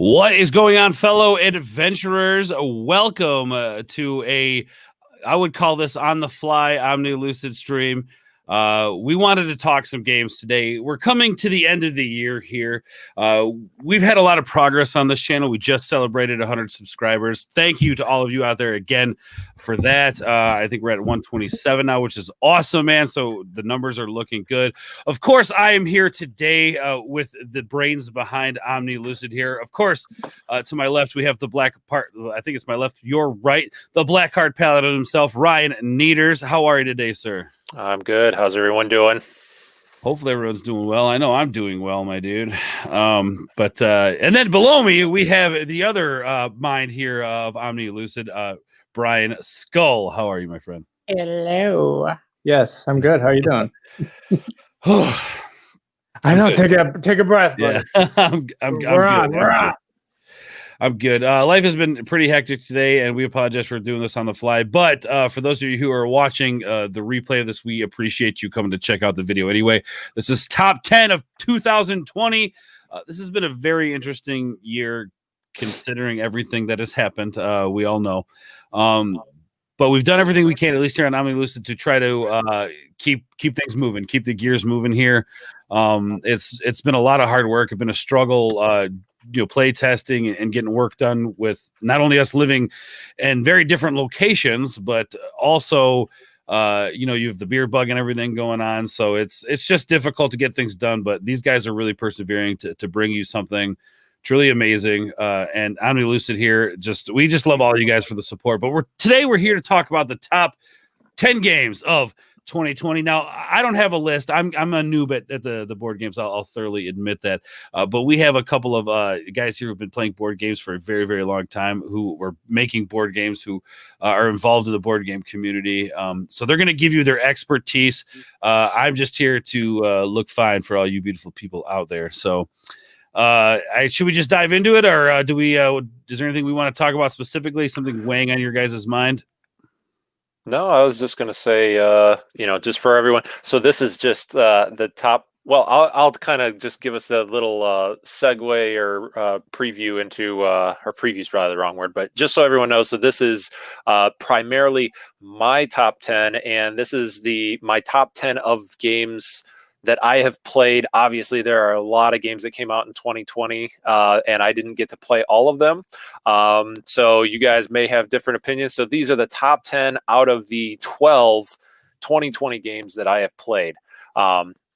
What is going on, fellow adventurers? Welcome to I would call this on the fly Omni Lucid stream. We wanted to talk some games today. We're coming to the end of the year here. We've had a lot of progress on this channel. We just celebrated 100 subscribers. Thank you to all of you out there again for that. I think we're at 127 now, which is awesome, man. So the numbers are looking good. Of course, I am here today with the brains behind Omni Lucid here. Of course, to my left, we have the black part. I think it's my left, your right, the black card paladin himself, Ryan Needers. How are you today, sir? I'm good. How's everyone doing? Hopefully everyone's doing well. I know I'm doing well, my dude. And then below me, we have the other mind here of Omni Lucid, Brian Skull. How are you, my friend? Hello. Yes, I'm good. How are you doing? I know. Take a breath, buddy. Yeah. I'm good. I'm good. Life has been pretty hectic today, and we apologize for doing this on the fly. But for those of you who are watching the replay of this, we appreciate you coming to check out the video anyway. This is top 10 of 2020. This has been a very interesting year considering everything that has happened. We all know. But we've done everything we can, at least here on Omni Lucid, to try to keep things moving, keep the gears moving here. It's been a lot of hard work. It's been a struggle, play testing and getting work done with not only us living in very different locations, but also, you have the beer bug and everything going on. So it's just difficult to get things done. But these guys are really persevering to bring you something truly amazing. And Omni Lucid here, we just love all you guys for the support. But today we're here to talk about the top 10 games of 2020. Now, I don't have a list. I'm a noob at the board games. I'll thoroughly admit that. But we have a couple of guys here who've been playing board games for a very, very long time, who were making board games, who are involved in the board game community. So they're going to give you their expertise. I'm just here to look fine for all you beautiful people out there. So should we just dive into it, or is there anything we want to talk about specifically, something weighing on your guys' mind? No, I was just going to say, just for everyone. So this is just the top. Well, I'll kind of just give us a little segue or preview into, or preview is probably the wrong word, but just so everyone knows. So this is primarily my top 10, and this is my top 10 of games that I have played. Obviously, there are a lot of games that came out in 2020, and I didn't get to play all of them. So you guys may have different opinions. So these are the top 10 out of the 12 2020 games that I have played.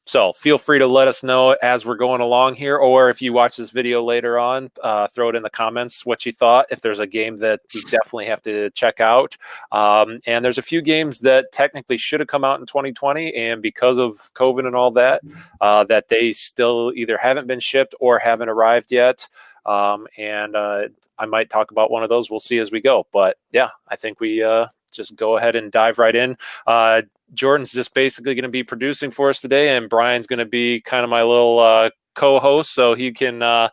So feel free to let us know as we're going along here, or if you watch this video later on, throw it in the comments what you thought, if there's a game that we definitely have to check out. And there's a few games that technically should have come out in 2020, and because of COVID and all that, that they still either haven't been shipped or haven't arrived yet. And I might talk about one of those. We'll see as we go. But yeah, I think we just go ahead and dive right in. Jordan's just basically going to be producing for us today, and Brian's going to be kind of my little co-host, so he can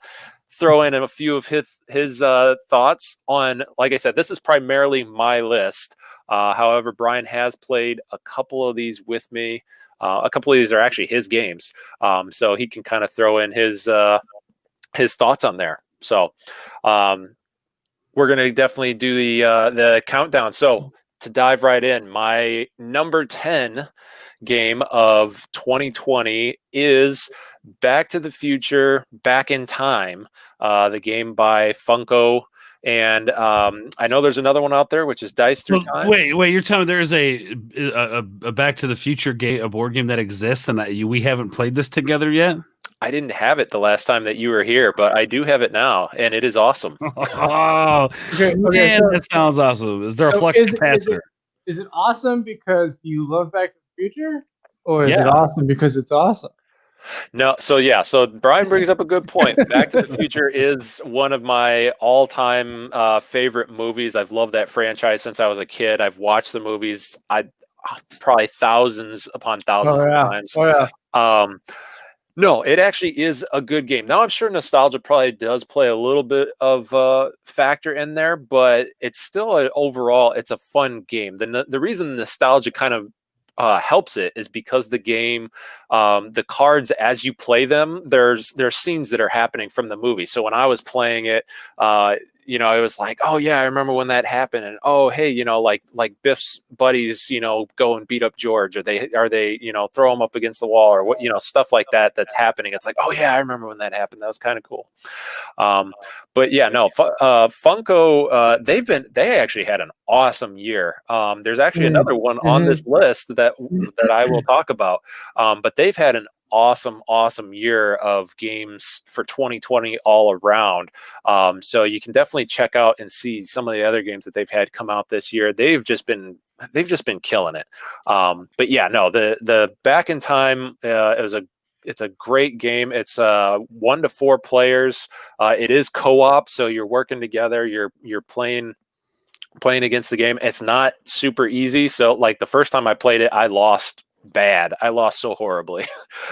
throw in a few of his thoughts on, like I said, this is primarily my list. However, Brian has played a couple of these with me. A couple of these are actually his games, so he can kind of throw in his thoughts on there. So we're going to definitely do the countdown. So to dive right in, my number 10 game of 2020 is Back to the Future, Back in Time, the game by Funko. And I know there's another one out there, which is Dice Through Time. Wait, you're telling me there's a Back to the Future game, a board game that exists, and we haven't played this together yet? I didn't have it the last time that you were here, but I do have it now, and it is awesome. Oh, man, that sounds awesome. Is there a flux capacitor? Is it awesome because you love Back to the Future, or is it awesome because it's awesome? No, so Brian brings up a good point. Back to the Future is one of my all-time favorite movies. I've loved that franchise since I was a kid. I've watched the movies probably thousands upon thousands of times. Oh yeah. No, it actually is a good game. Now, I'm sure nostalgia probably does play a little bit of a factor in there, but it's still overall, it's a fun game. The reason nostalgia kind of helps it is because the game, the cards as you play them, there's scenes that are happening from the movie. So when I was playing it, you know, I was like, oh yeah, I remember when that happened, and oh hey, you know, like Biff's buddies, you know, go and beat up George, or they you know, throw him up against the wall, or what, you know, stuff like that that's happening. It's like, oh yeah, I remember when that happened. That was kind of cool. But yeah, no, Funko, they actually had an awesome year. There's actually another one on this list that I will talk about. But they've had an awesome year of games for 2020 all around. So you can definitely check out and see some of the other games that they've had come out this year. They've just been killing it. But yeah, no, the Back in Time, it's a great game. It's 1 to 4 players. It is co-op, so you're working together. You're playing against the game. It's not super easy. So like the first time I played it, I lost bad. I lost so horribly.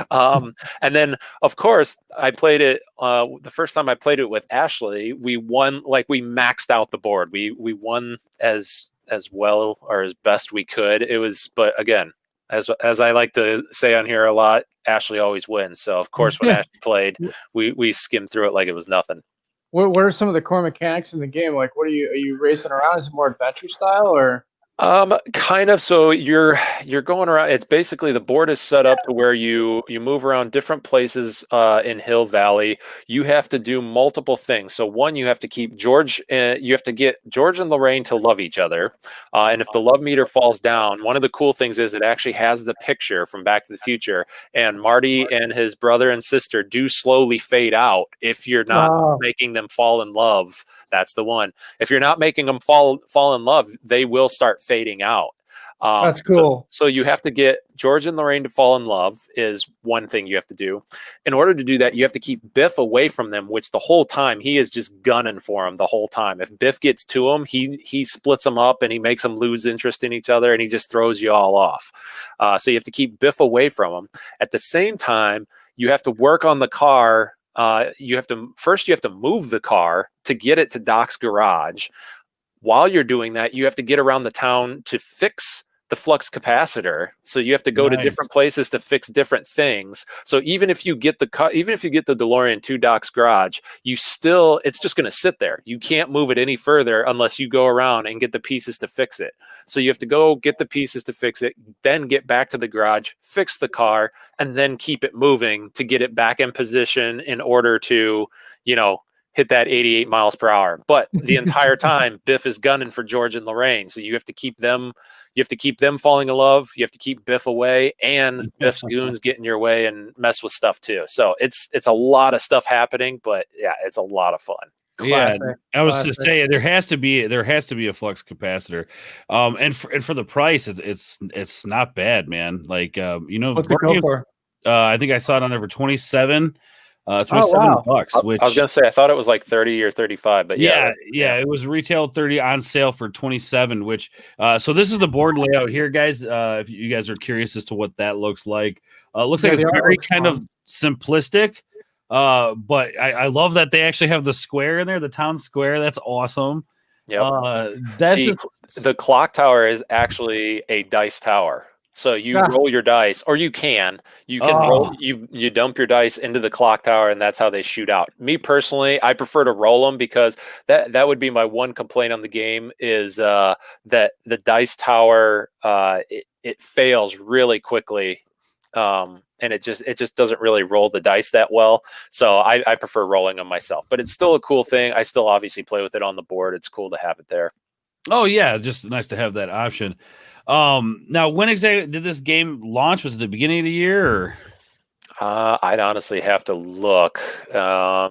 And then of course I played it the first time I played it with Ashley, we won, like we maxed out the board. We won as well or as best we could. It was, but again, as I like to say on here a lot, Ashley always wins. So of course when Ashley played, we skimmed through it like it was nothing. What are some of the core mechanics in the game? Like, are you racing around? Is it more adventure style or? Kind of. So you're going around. It's basically the board is set up to where you move around different places in Hill Valley. You have to do multiple things. So one, you have to keep George. You have to get George and Lorraine to love each other. And if the love meter falls down, one of the cool things is it actually has the picture from Back to the Future. And Marty and his brother and sister do slowly fade out if you're not making them fall in love. That's the one. If you're not making them fall in love, they will start fading out. That's cool. So you have to get George and Lorraine to fall in love is one thing you have to do. In order to do that, you have to keep Biff away from them, which the whole time he is just gunning for him the whole time. If Biff gets to him, he splits them up and he makes them lose interest in each other and he just throws you all off. So you have to keep Biff away from him. At the same time, you have to work on the car. You have to move the car to get it to Doc's garage. While you're doing that, you have to get around the town to fix the flux capacitor. So you have to go to different places to fix different things. So even if you get the DeLorean to Doc's garage, it's just going to sit there. You can't move it any further unless you go around and get the pieces to fix it. So you have to go get the pieces to fix it, then get back to the garage, fix the car, and then keep it moving to get it back in position in order to, hit that 88 miles per hour. But the entire time, Biff is gunning for George and Lorraine. So you have to keep them falling in love. You have to keep Biff away, and Biff's goons get in your way and mess with stuff too. So it's a lot of stuff happening, but yeah, it's a lot of fun. Classic. Yeah, I was to say there has to be a flux capacitor, and for the price, it's not bad, man. Like what's it go for? I think I saw it on there for $27. $27 bucks. Which I was gonna say I thought it was like 30 or 35, but yeah, it was retail 30 on sale for 27. Which so this is the board layout here, guys. If you guys are curious as to what that looks like, looks like it's very kind of simplistic. But I love that they actually have the square in there, the town square. That's awesome. Yeah, the clock tower is actually a dice tower. So you roll your dice, or you can roll, you dump your dice into the clock tower, and that's how they shoot out. Me personally, I prefer to roll them because that would be my one complaint on the game is that the dice tower it fails really quickly, and it just doesn't really roll the dice that well. So I prefer rolling them myself, but it's still a cool thing. I still obviously play with it on the board. It's cool to have it there. Oh yeah, just nice to have that option. Now, when exactly did this game launch? Was it the beginning of the year, or? I'd honestly have to look. I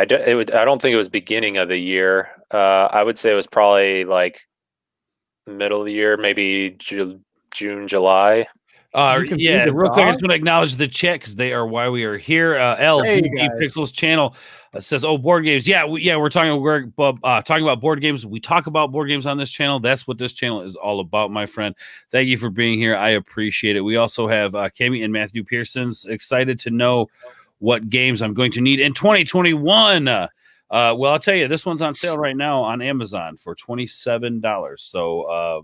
don't think it was beginning of the year. I would say it was probably like middle of the year, maybe June, July. Real quick, I just want to acknowledge the chat because they are why we are here. LDB Pixels channel says, "Oh, board games. We're talking about board games. We talk about board games on this channel. That's what this channel is all about, my friend. Thank you for being here. I appreciate it. We also have Cami and Matthew Pearson's excited to know what games I'm going to need in 2021. Well, I'll tell you, this one's on sale right now on Amazon for $27. So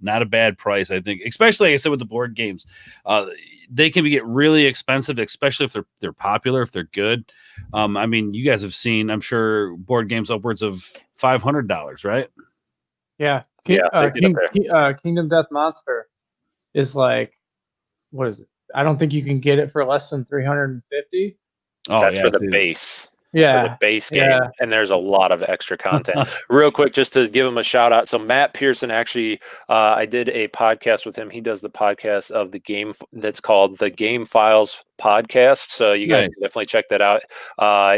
not a bad price, I think. Especially, like I said, with the board games, they can get really expensive, especially if they're popular, if they're good. I mean, you guys have seen, I'm sure, board games upwards of $500, right? Yeah. Yeah, Kingdom Death Monster is like, what is it? I don't think you can get it for less than 350. Oh, that's yeah, for the dude. base. Yeah, For the base game, and there's a lot of extra content. Real quick, just to give him a shout out. So Matt Pearson, actually, I did a podcast with him. He does the podcast of the game that's called the Game Files Podcast. So you guys can definitely check that out.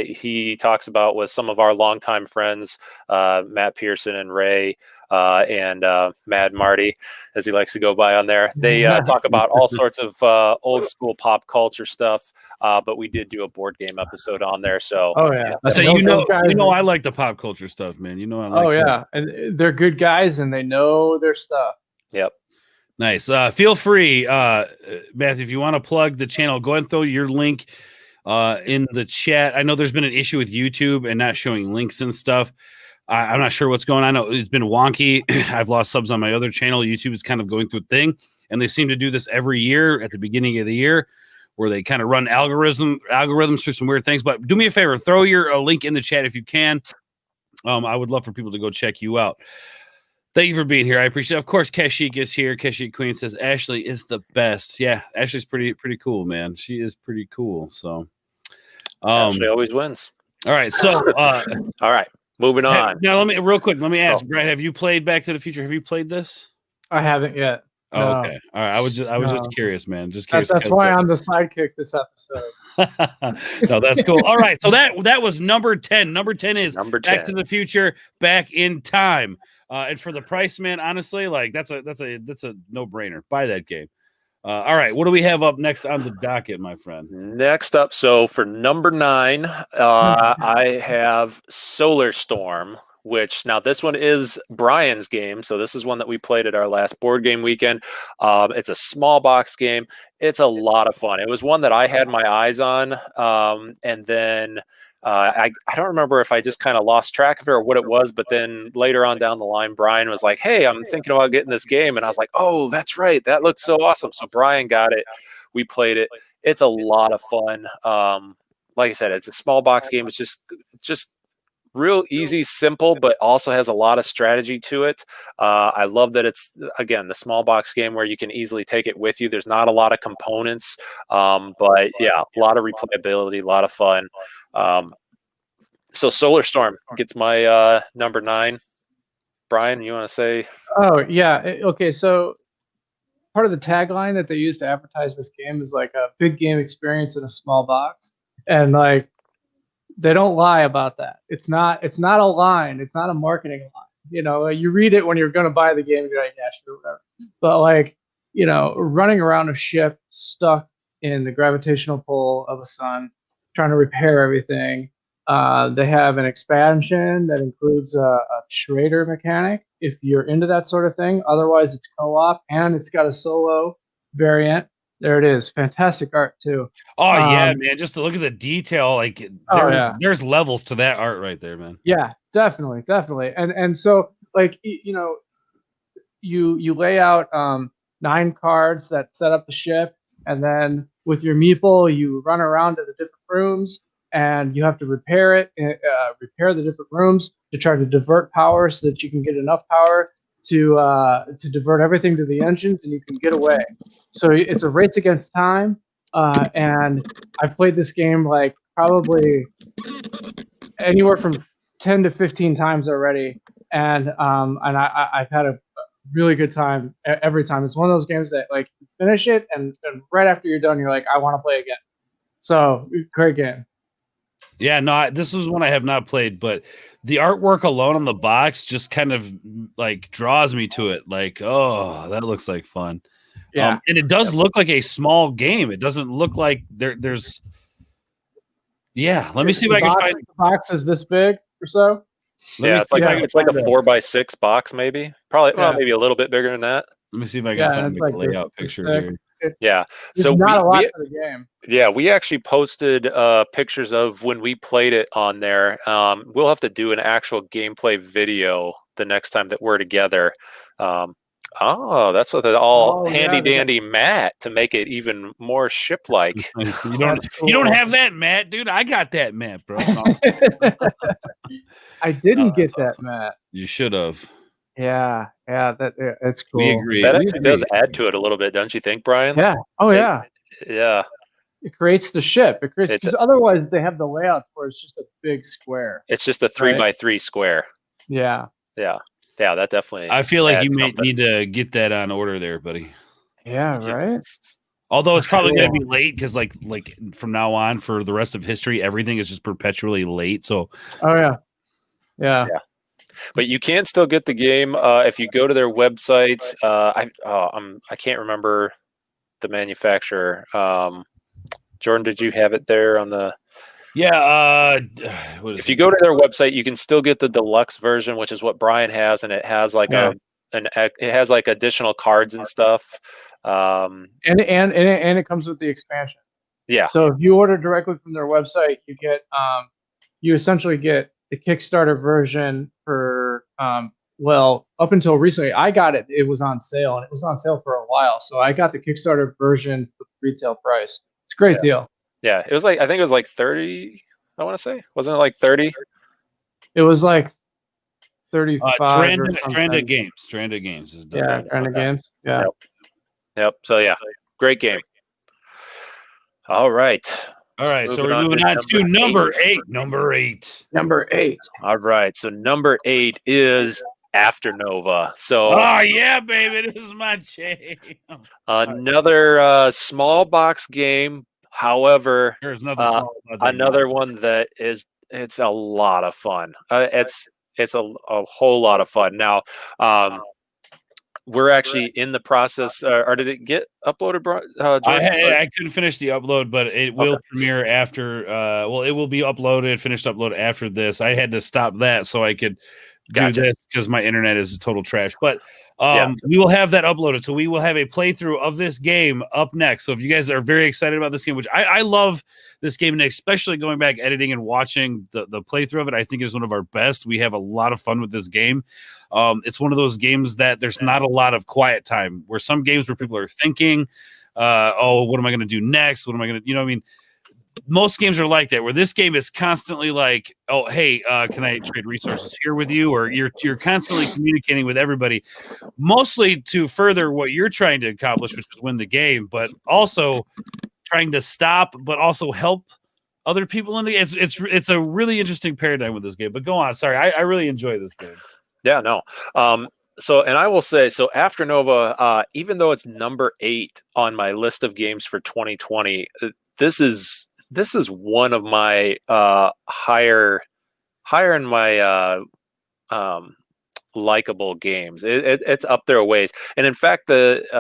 He talks about with some of our longtime friends, Matt Pearson and Ray, and Mad Marty, as he likes to go by on there. They talk about all sorts of old school pop culture stuff. But we did do a board game episode on there. So, I say, I like the pop culture stuff, man. I like and they're good guys and they know their stuff. Yep. Nice. Feel free, Matthew, if you want to plug the channel, go ahead and throw your link in the chat. I know there's been an issue with YouTube and not showing links and stuff. I'm not sure what's going on. I know it's been wonky. I've lost subs on my other channel. YouTube is kind of going through a thing, and they seem to do this every year at the beginning of the year, where they kind of run algorithms through some weird things. But do me a favor, throw your link in the chat if you can. I would love for people to go check you out. Thank you for being here. I appreciate it. Of course, Kashik is here. Kashik Queen says, Ashley is the best. Yeah, Ashley's pretty cool, man. She is pretty cool. So Ashley always wins. All right. So all right. Moving on. Now, let me ask, Brad, have you played Back to the Future? Have you played this? I haven't yet. Oh, No. okay. All right. I was just curious, man. Just curious. That's why I'm the sidekick this episode. No, that's cool. All right. So that was number 10. Number 10 is Back to the Future, Back in Time. And for the price, man, honestly, like that's a no-brainer. Buy that game. All right. What do we have up next on the docket, my friend? Next up, so for number 9, I have Solar Storm. Which now this one is Brian's game. So this is one that we played at our last board game weekend. It's a small box game. It's a lot of fun. It was one that I had my eyes on. And then I don't remember if I just kind of lost track of it or what it was. But then later on down the line, Brian was like, hey, I'm thinking about getting this game. And I was like, oh, that's right. That looks so awesome. So Brian got it. We played it. It's a lot of fun. Like I said, it's a small box game. It's just real easy, simple, but also has a lot of strategy to it. I love that it's, again, the small box game where you can easily take it with you. There's not a lot of components, but yeah, a lot of replayability, a lot of fun. So Solar Storm gets my number 9. Brian, you want to say? Oh, yeah. Okay, so part of the tagline that they use to advertise this game is like a big game experience in a small box. And like, they don't lie about that. It's not a line. It's not a marketing line. You read it when you're going to buy the game and you're like, yeah, sure, whatever. But like, running around a ship stuck in the gravitational pull of a sun, trying to repair everything. They have an expansion that includes a trader mechanic if you're into that sort of thing. Otherwise, it's co-op, and it's got a solo variant. There it is. Fantastic art too. Oh yeah, man. Just to look at the detail, like there's levels to that art right there, man. Yeah, definitely. And so like you lay out 9 cards that set up the ship, and then with your meeple you run around to the different rooms and you have to repair the different rooms to try to divert power so that you can get enough power to divert everything to the engines and you can get away. So it's a race against time, and I've played this game like probably anywhere from 10 to 15 times already, and I've had a really good time every time. It's one of those games that like you finish it and right after you're done you're like, I want to play again. So great game. Yeah, no, this is one I have not played, but the artwork alone on the box just kind of like draws me to it. Like, oh, that looks like fun. Yeah, and it does look like a small game. It doesn't look like there's. Yeah, let me see if I can find. The box is this big or so. Yeah, it's like a 4x6 box, maybe. Probably, well, maybe a little bit bigger than that. Let me see if I can find a layout picture here. Yeah, so not a lot for the game. Yeah, we actually posted pictures of when we played it on there. We'll have to do an actual gameplay video the next time that we're together. Oh, that's what the all Oh, handy yeah, they got- dandy mat to make it even more ship-like. You That's don't cool. have that, Matt, dude. I got that, Matt, bro. No. I didn't get That's that, awesome. Matt. You should have. Yeah, that's cool. We agree. That We actually agree. does add to it a little bit, don't you think, Brian? Yeah. Oh, It- yeah. Yeah. It creates the ship. It creates It- because otherwise they have the layout where it's just a big square. It's just a 3x3 square. Yeah. Yeah. Yeah, that definitely. I feel like you adds may something. need to get that on order there, buddy. Yeah. Right. Although it's probably going to Cool. be late because, like from now on for the rest of history, everything is just perpetually late. So, Oh yeah. Yeah. But you can still get the game if you go to their website. I can't remember the manufacturer. Jordan, did you have it there on the? yeah. If you go to their website, you can still get the deluxe version, which is what Brian has, and it has like it has like additional cards and stuff. And it comes with the expansion. Yeah. So if you order directly from their website, you get you essentially get the Kickstarter version for well, up until recently, I got it. It was on sale, and it was on sale for a while. So I got the Kickstarter version for retail price. It's a great deal. Yeah, it was like I think it was like 30. I want to say, wasn't it like 30? It was like 35 or something. Stranded Games is done. Yeah, Stranded Games. Yeah. Yep. So yeah, great game. All right. All right, so Moving we're on moving to on to number number eight. Number 8. All right. So number 8 is Afternova. So Oh yeah, baby, this is my jam. another small box game. However, There's nothing small about that. another one that it's a lot of fun. It's a whole lot of fun. Now, we're actually in the process, or did it get uploaded, Jordan? I couldn't finish the upload, but it will premiere after. Well, it will be finished upload after this. I had to stop that so I could do this because my internet is total trash. But we will have that uploaded, so we will have a playthrough of this game up next. So if you guys are very excited about this game, which I love this game, and especially going back editing and watching the playthrough of it, I think is one of our best. We have a lot of fun with this game. It's one of those games that there's not a lot of quiet time, where some games where people are thinking, oh, what am I going to do next? What am I going to, you know what I mean? Most games are like that, where this game is constantly like, oh, hey, can I trade resources here with you? Or you're constantly communicating with everybody, mostly to further what you're trying to accomplish, which is win the game, but also trying to stop, but also help other people in the game. It's a really interesting paradigm with this game. But go on. Sorry, I really enjoy this game. Yeah, no. So, and I will say, so Afternova, even though it's number 8 on my list of games for 2020, this is one of my higher in my likable games. It's up there a ways, and in fact, it's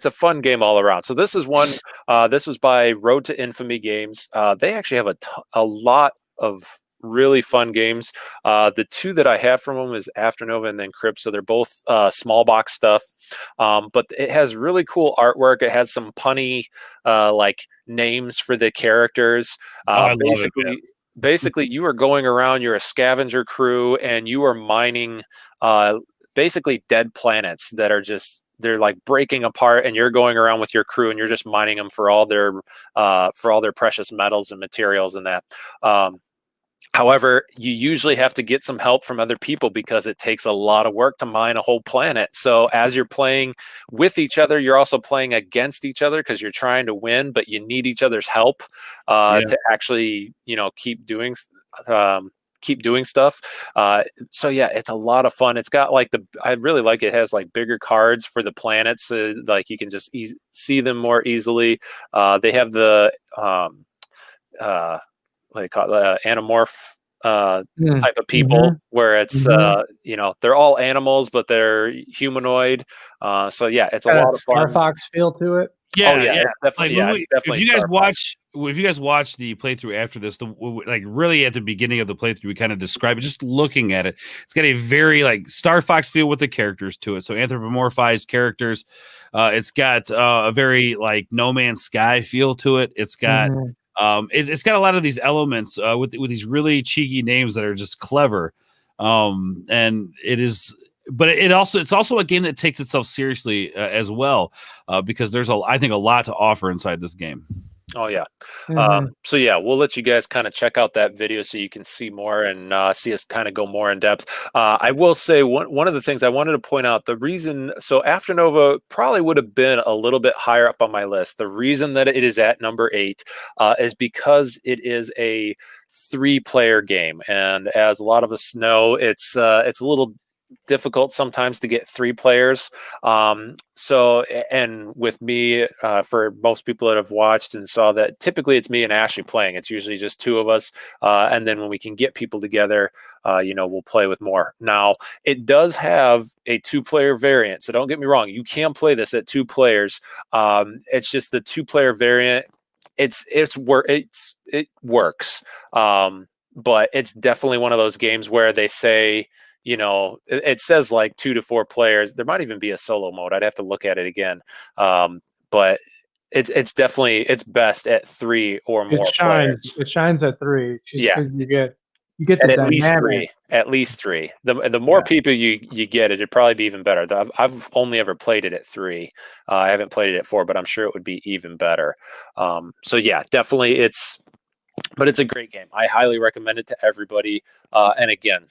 a fun game all around. So this is one. This was by Road to Infamy Games. They actually have a lot of really fun games. The 2 that I have from them is Afternova and then Crypt. So they're both small box stuff, but it has really cool artwork. It has some punny like names for the characters. Basically, you are going around. You're a scavenger crew, and you are mining basically dead planets that are just. They're like breaking apart, and you're going around with your crew, and you're just mining them for all their precious metals and materials and that. However, you usually have to get some help from other people because it takes a lot of work to mine a whole planet. So as you're playing with each other, you're also playing against each other because you're trying to win, but you need each other's help to actually, keep doing stuff. So yeah, it's a lot of fun. It's got like I really like it has like bigger cards for the planets. Like you can just see them more easily. They have the, what do you call it, anamorph type of people, where it's they're all animals but they're humanoid. So yeah, it's a lot of fun. Star Fox feel to it. Yeah. Definitely. If you guys watch the playthrough after this, like really at the beginning of the playthrough, we kind of describe it. Just looking at it, it's got a very like Star Fox feel with the characters to it. So anthropomorphized characters. It's got a very like No Man's Sky feel to it. It's got it's got a lot of these elements with these really cheeky names that are just clever. And it is but it's also a game that takes itself seriously as well, because there's I think a lot to offer inside this game. Oh yeah. Mhm. So yeah, we'll let you guys kind of check out that video so you can see more and see us kind of go more in depth. I will say one of the things I wanted to point out, the reason, so Afternova probably would have been a little bit higher up on my list. The reason that it is at number 8 is because it is a 3-player game, and as a lot of us know, it's a little difficult sometimes to get 3 players. So, and with me, for most people that have watched and saw that, typically it's me and Ashley playing. It's usually just 2 of us. And then when we can get people together, we'll play with more. Now, it does have a 2-player variant. So don't get me wrong. You can play this at 2 players. It's just the 2-player variant. It works. But it's definitely one of those games where they say, it says like 2 to 4 players. There might even be a solo mode. I'd have to look at it again. But it's definitely, it's best at 3 or more players. It shines at 3. Yeah. Because you get the at least dynamic. 3. At least 3. The more people you get, it'd probably be even better. I've only ever played it at 3. I haven't played it at 4, but I'm sure it would be even better. So yeah, definitely but it's a great game. I highly recommend it to everybody. And again,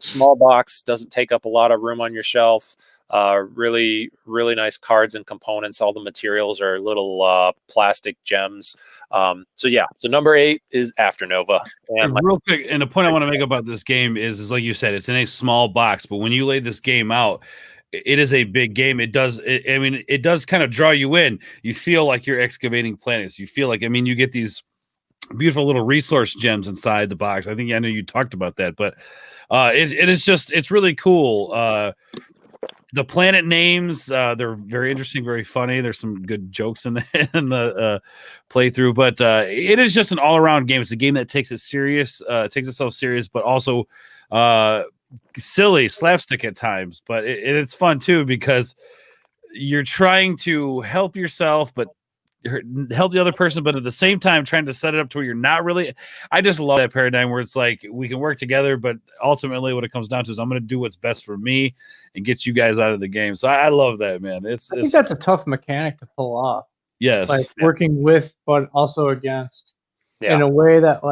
small box, doesn't take up a lot of room on your shelf. Really, really nice cards and components. All the materials are little plastic gems. So number 8 is Afternova. And real quick, and the point I want to make about this game is like you said, it's in a small box, but when you lay this game out, it is a big game. It does kind of draw you in. You feel like you're excavating planets. You feel like, you get these beautiful little resource gems inside the box. I know you talked about that, but it's really cool. The planet names, they're very interesting, very funny. There's some good jokes in the playthrough, but it is just an all-around game. It's a game that takes itself serious, but also silly, slapstick at times. But it's fun too, because you're trying to help yourself, but help the other person, but at the same time trying to set it up to where you're not really. I just love that paradigm where it's like we can work together, but ultimately what it comes down to is I'm going to do what's best for me and get you guys out of the game. So I love that, man. I think that's a tough mechanic to pull off. Yes, working with, but also against, in a way that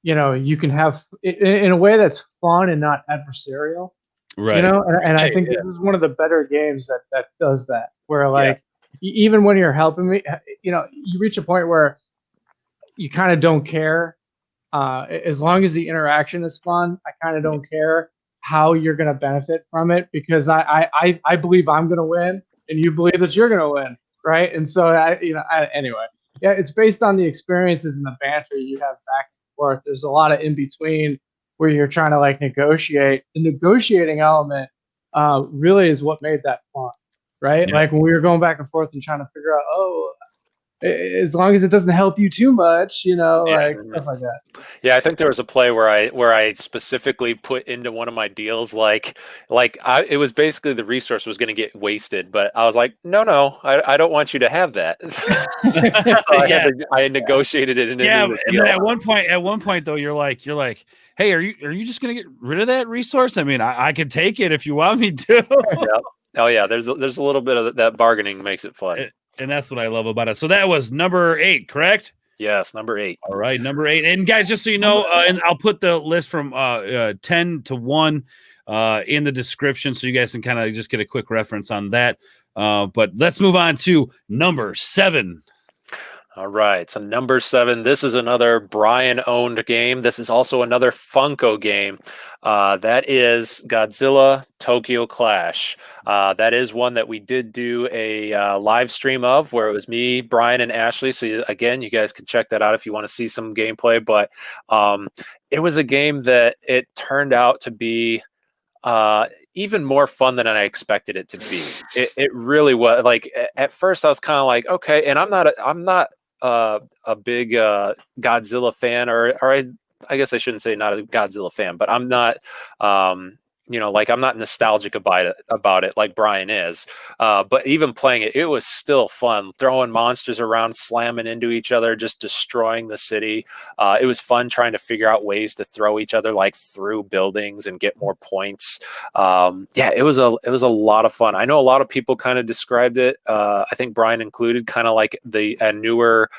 you can have in a way that's fun and not adversarial, right? And I think this is one of the better games that does that, where even when you're helping me, you reach a point where you kind of don't care. As long as the interaction is fun, I kind of don't care how you're going to benefit from it, because I believe I'm going to win and you believe that you're going to win, right? And so anyway, it's based on the experiences and the banter you have back and forth. There's a lot of in between where you're trying to negotiate. The negotiating element really is what made that fun. Right? Yeah. Like when we were going back and forth and trying to figure out, as long as it doesn't help you too much, stuff like that. Yeah, I think there was a play where I specifically put into one of my deals, it was basically the resource was going to get wasted, but I was like, no, I don't want you to have that. So I negotiated it. At one point though, you're like, hey, are you just going to get rid of that resource? I can take it if you want me to. Yep. Oh yeah, there's a little bit of that bargaining makes it fun, and that's what I love about it. So that was number 8, correct? Yes, number 8. All right, number 8. And guys, just so you know, and I'll put the list from 10 to 1 in the description, so you guys can kind of just get a quick reference on that. But let's move on to number 7. All right, so number 7, this is another Brian-owned game. This is also another Funko game. That is Godzilla Tokyo Clash. That is one that we did do a live stream of, where it was me, Brian, and Ashley. So again, you guys can check that out if you want to see some gameplay. But it was a game that it turned out to be even more fun than I expected it to be. It really was. At first, I was kind of like, okay, and I'm not a big Godzilla fan, or I guess I shouldn't say not a Godzilla fan, but I'm not like I'm not nostalgic about it like Brian is, but even playing it, it was still fun. Throwing monsters around, slamming into each other, just destroying the city. It was fun trying to figure out ways to throw each other like through buildings and get more points. It was a lot of fun. I know a lot of people kind of described it. I think Brian included kind of like the newer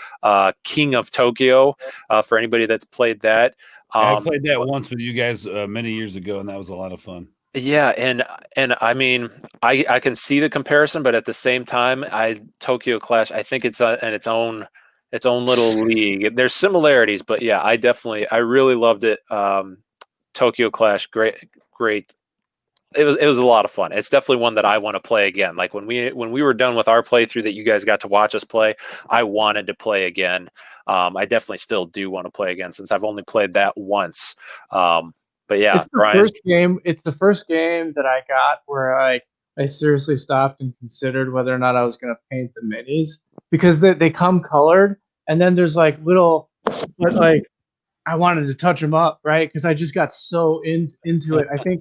King of Tokyo for anybody that's played that. I played that once with you guys many years ago, and that was a lot of fun. Yeah, and I mean, I can see the comparison, but at the same time, Tokyo Clash, I think it's in its own little league. There's similarities, but yeah, I really loved it. Tokyo Clash, great. It was a lot of fun. It's definitely one that I want to play again. Like when we were done with our playthrough that you guys got to watch us play, I wanted to play again. I definitely still do want to play again since I've only played that once. But yeah, it's the first game that I got where I seriously stopped and considered whether or not I was going to paint the minis, because they come colored, and then there's like little, but like I wanted to touch them up, right? Because I just got so into it. I think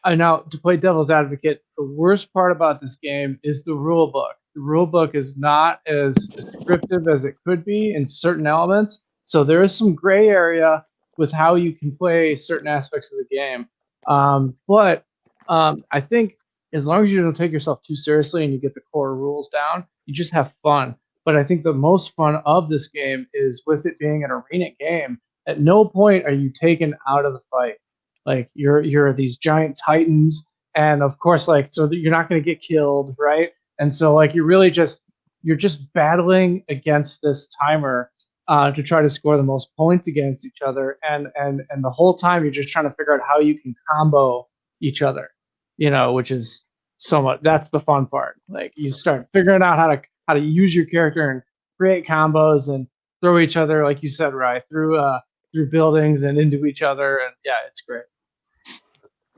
now, to play devil's advocate, the worst part about this game is the rule book. The rule book is not as descriptive as it could be in certain elements, so there is some gray area with how you can play certain aspects of the game. But I think as long as you don't take yourself too seriously and you get the core rules down, you just have fun. But I think the most fun of this game is with it being an arena game. At no point are you taken out of the fight. Like you're these giant titans, and of course, like, so that you're not going to get killed, right? And so like you're just battling against this timer to try to score the most points against each other, and the whole time you're just trying to figure out how you can combo each other, which is so much. That's the fun part. Like you start figuring out how to use your character and create combos and throw each other, like you said, right, through buildings and into each other, and yeah, it's great.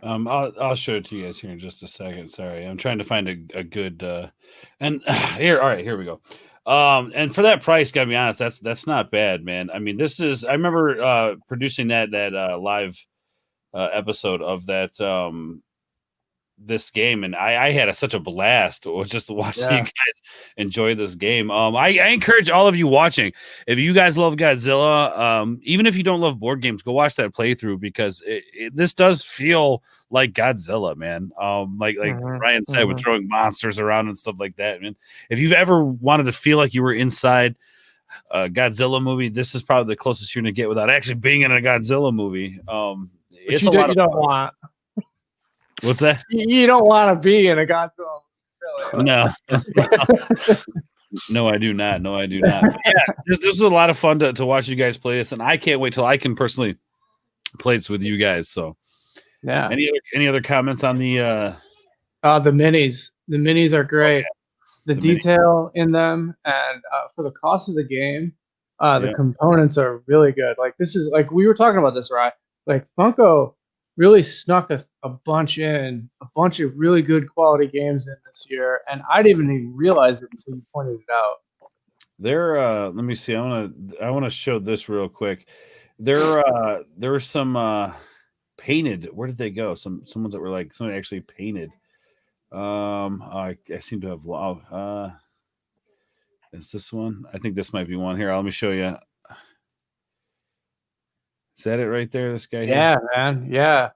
I'll show it to you guys here in just a second. Sorry, I'm trying to find a good and here. All right, here we go. And for that price, gotta be honest, that's not bad, man. I mean, I remember producing that live episode of that this game, and I had such a blast just watching you guys enjoy this game. I encourage all of you watching, if you guys love Godzilla, even if you don't love board games, go watch that playthrough, because this does feel like Godzilla, man. Like Ryan said, with throwing monsters around and stuff like that, man. If you've ever wanted to feel like you were inside a Godzilla movie, this is probably the closest you're gonna get without actually being in a Godzilla movie. It's a lot of fun. What's that? You don't want to be in a Godzilla movie, really. No. No, I do not. Yeah, this is a lot of fun to watch you guys play this, and I can't wait till I can personally play this with you guys. So, yeah. Any other comments on the minis? The minis are great. The detail in them, and for the cost of the game, the components are really good. Like this is like we were talking about this, right? Like Funko really snuck a bunch of really good quality games in this year, and I didn't even realize it until you pointed it out. Let me see. I want to show this real quick. There were some painted. Where did they go? Some ones that were like somebody actually painted. I seem to have. Is this one? I think this might be one here. Let me show you. Is that it right there? This guy here? Yeah, man. Yeah.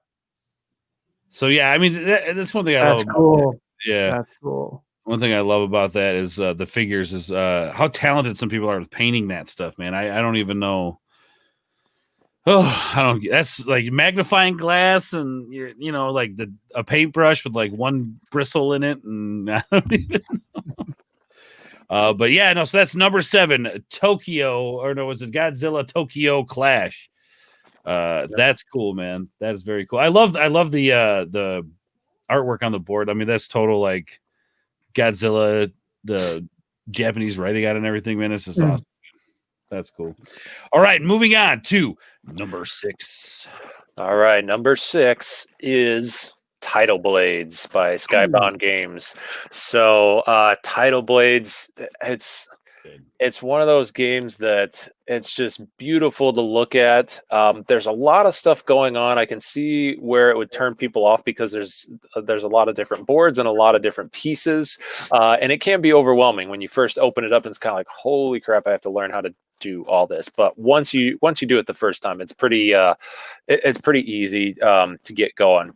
So, yeah, I mean, that's one thing I love about cool. That. Yeah. That's cool. One thing I love about that is the figures is how talented some people are with painting that stuff, man. I don't even know. Oh, that's like magnifying glass and, like a paintbrush with like one bristle in it. And I don't even know. But yeah, no, so that's number 7, Tokyo, or no, was it Godzilla Tokyo Clash? That's cool, man. That is very cool. I love the artwork on the board. I mean, that's total like Godzilla, the Japanese writing on it and everything, man. This is awesome. That's cool. All right, moving on to number 6. All right, number 6 is Tidal Blades by Skybound Games. So Tidal Blades, It's one of those games that it's just beautiful to look at. There's a lot of stuff going on. I can see where it would turn people off because there's a lot of different boards and a lot of different pieces, and it can be overwhelming when you first open it up. And it's kind of like, holy crap, I have to learn how to do all this. But once you do it the first time, it's pretty easy to get going.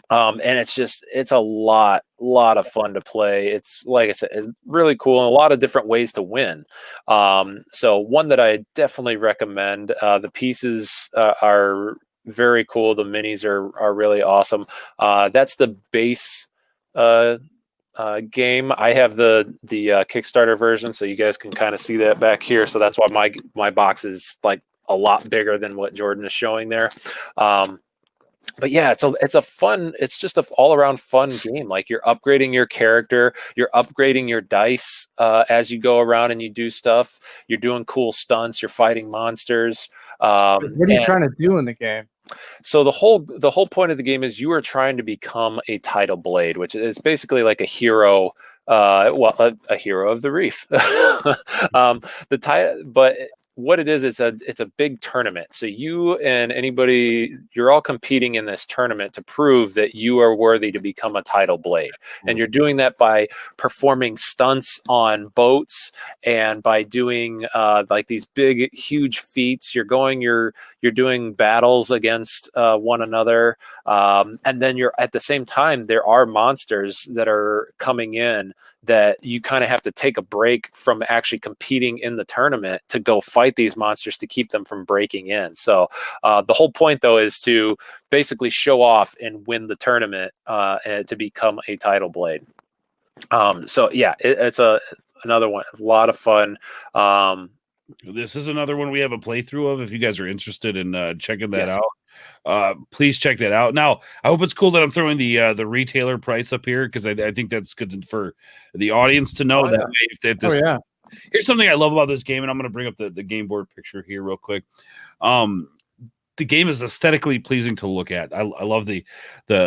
And it's a lot of fun to play. It's, like I said, it's really cool and a lot of different ways to win. So one that I definitely recommend. The pieces are very cool. The minis are really awesome. That's the base game. I have the Kickstarter version, so you guys can kind of see that back here. So that's why my box is like a lot bigger than what Jordan is showing there. But yeah, it's just an all around fun game. Like, you're upgrading your character, you're upgrading your dice as you go around and you do stuff. You're doing cool stunts. You're fighting monsters. What are you trying to do in the game? So the whole point of the game is you are trying to become a title blade, which is basically like a hero. A hero of the reef. But what it is, it's a big tournament. So you and anybody, you're all competing in this tournament to prove that you are worthy to become a title blade. And you're doing that by performing stunts on boats and by doing like these big, huge feats. You're doing battles against one another. And then at the same time, there are monsters that are coming in that you kind of have to take a break from actually competing in the tournament to go fight these monsters to keep them from breaking in. So the whole point, though, is to basically show off and win the tournament and to become a title blade. So yeah, it's another one, a lot of fun. This is another one we have a playthrough of. If you guys are interested in checking that out, please check that out. Now, I hope it's cool that I'm throwing the retailer price up here, because I think that's good for the audience to know that way. If this, here's something I love about this game, and I'm going to bring up the game board picture here real quick. The game is aesthetically pleasing to look at. I love the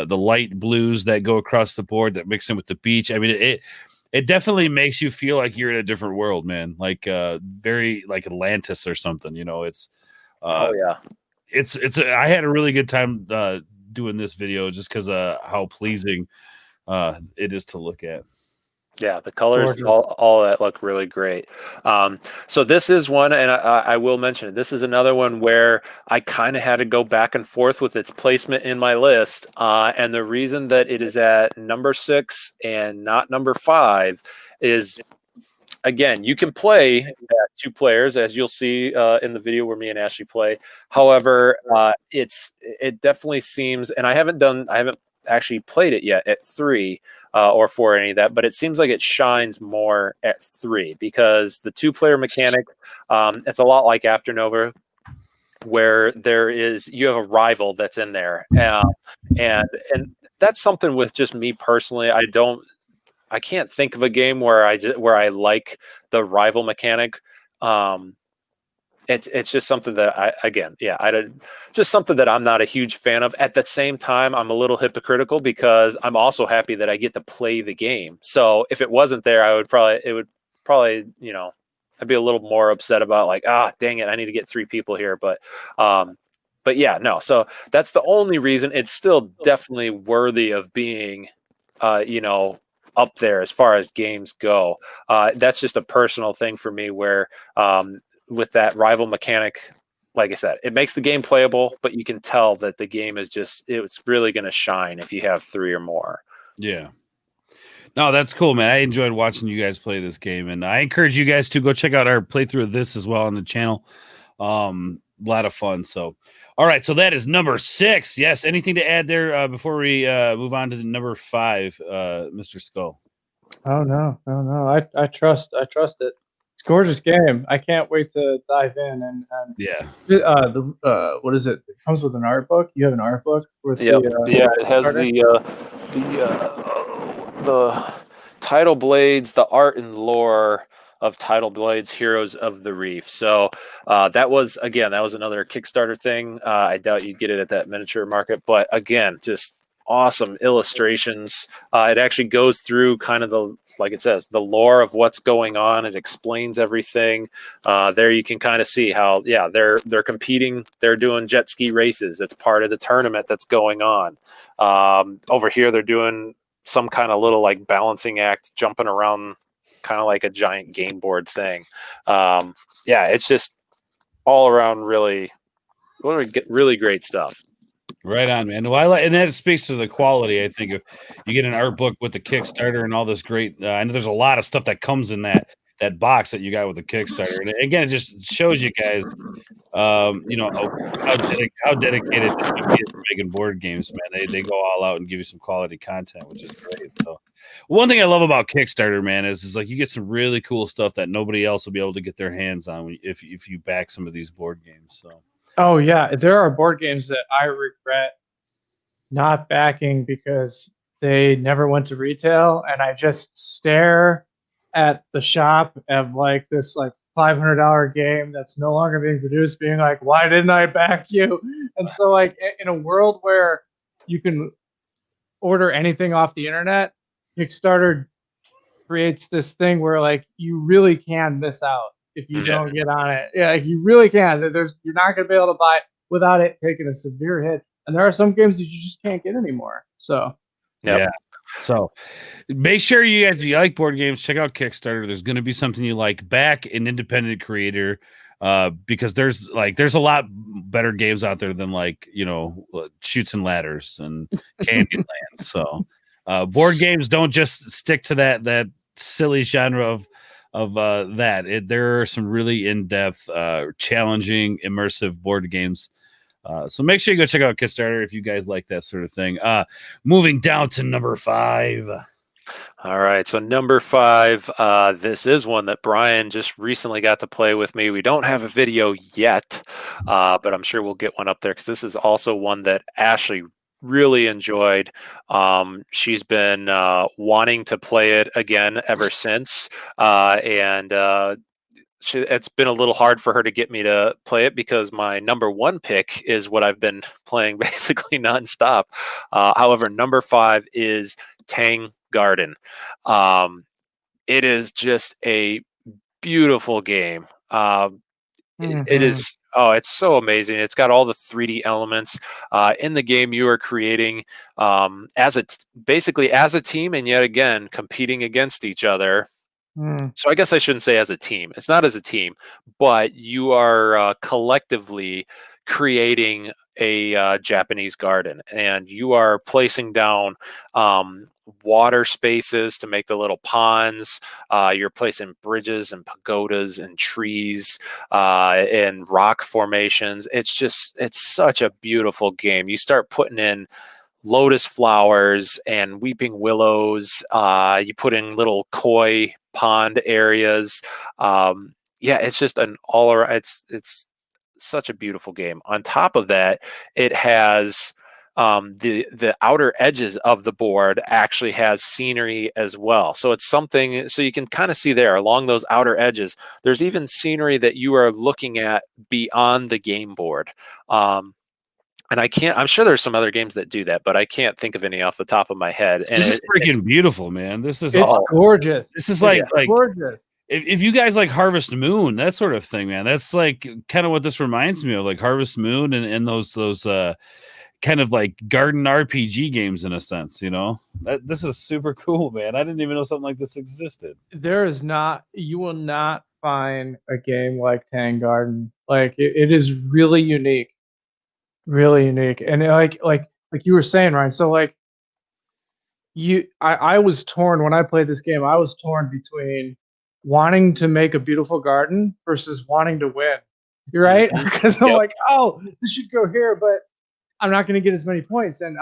light blues that go across the board that mix in with the beach. I mean, it definitely makes you feel like you're in a different world, man. Like very like Atlantis or something. You know, it's it's I had a really good time doing this video just because how pleasing it is to look at. Yeah, the colors, all that look really great. So this is one, and I will mention it. This is another one where I kind of had to go back and forth with its placement in my list. And the reason that it is at number 6 and not number 5 is, again, you can play at 2 players, as you'll see in the video where me and Ashley play. However, it definitely seems, and I haven't actually played it yet at 3 or 4 or any of that, but it seems like it shines more at 3 because the 2-player mechanic, it's a lot like Afternova, where you have a rival that's in there, and that's something with just me personally. I can't think of a game where I like the rival mechanic. It's just something that just something that I'm not a huge fan of. At the same time, I'm a little hypocritical because I'm also happy that I get to play the game. So if it wasn't there, it would probably, I'd be a little more upset about like, dang it, I need to get 3 people here. But yeah, no. So that's the only reason. It's still definitely worthy of being, up there as far as games go. That's just a personal thing for me where, with that rival mechanic, like I said, it makes the game playable, but you can tell that the game is it's really going to shine if you have 3 or more. Yeah. No, that's cool, man. I enjoyed watching you guys play this game, and I encourage you guys to go check out our playthrough of this as well on the channel. A lot of fun. So, all right. So that is number 6. Yes. Anything to add there before we move on to the number 5, Mr. Skull? Oh, no. I trust it. It's a gorgeous game. I can't wait to dive in and yeah. What is it? It comes with an art book. You have an art book with it has the title blades, the art and lore of Title Blades Heroes of the Reef. So that was another Kickstarter thing. I doubt you'd get it at that miniature market, but again, just awesome illustrations. It actually goes through kind of like it says, the lore of what's going on. It explains everything. There you can kind of see how, they're competing. They're doing jet ski races. It's part of the tournament that's going on. Over here, they're doing some kind of little like balancing act, jumping around, kind of like a giant game board thing. It's just all around really great stuff. Right on, man. Well, and that speaks to the quality. I think if you get an art book with the Kickstarter and all this great, I know there's a lot of stuff that comes in that box that you got with the Kickstarter. And again, it just shows you guys, how dedicated this can be for making board games, man. They go all out and give you some quality content, which is great. So, one thing I love about Kickstarter, man, is like you get some really cool stuff that nobody else will be able to get their hands on if you back some of these board games. So. Oh yeah, there are board games that I regret not backing because they never went to retail, and I just stare at the shop of like this like $500 game that's no longer being produced, being like, why didn't I back you? And so like in a world where you can order anything off the internet, Kickstarter creates this thing where like you really can miss out if you don't get on it. Yeah, like you really can. You're not going to be able to buy it without it taking a severe hit. And there are some games that you just can't get anymore. So, yeah. So, make sure you guys, if you like board games, check out Kickstarter. There's going to be something you like. Back an independent creator, because there's a lot better games out there than like Chutes and Ladders and Candyland. So, board games don't just stick to that silly genre of that. There are some really in-depth, challenging, immersive board games. So make sure you go check out Kickstarter if you guys like that sort of thing. Moving down to number 5. All right, so number 5, this is one that Brian just recently got to play with me. We don't have a video yet, but I'm sure we'll get one up there because this is also one that Ashley really enjoyed. She's been wanting to play it again ever since, and it's been a little hard for her to get me to play it because my number 1 pick is what I've been playing basically nonstop. However, number 5 is Tang Garden. It is just a beautiful game. It is. Oh, it's so amazing. It's got all the 3D elements. In the game, you are creating basically as a team, and yet again, competing against each other. So I guess I shouldn't say as a team. It's not as a team, but you are collectively creating a Japanese garden, and you are placing down water spaces to make the little ponds. You're placing bridges and pagodas and trees and rock formations. It's such a beautiful game. You start putting in lotus flowers and weeping willows. You put in little koi pond areas. It's just an all around. It's such a beautiful game. On top of that, it has the outer edges of the board actually has scenery as well. So it's something, so you can kind of see there along those outer edges, there's even scenery that you are looking at beyond the game board. And I'm sure there's some other games that do that, but I can't think of any off the top of my head. And it's freaking beautiful, man. It's gorgeous. This is like gorgeous. If you guys like Harvest Moon, that sort of thing, man, that's like kind of what this reminds me of, like Harvest Moon and those kind of like garden RPG games in a sense, this is super cool, man. I didn't even know something like this existed. You will not find a game like Tang Garden. Like it is really unique. Really unique. And like you were saying, Ryan, so like I was torn when I played this game. I was torn between wanting to make a beautiful garden versus wanting to win. You're right? Because I'm like, oh, this should go here, but I'm not going to get as many points. And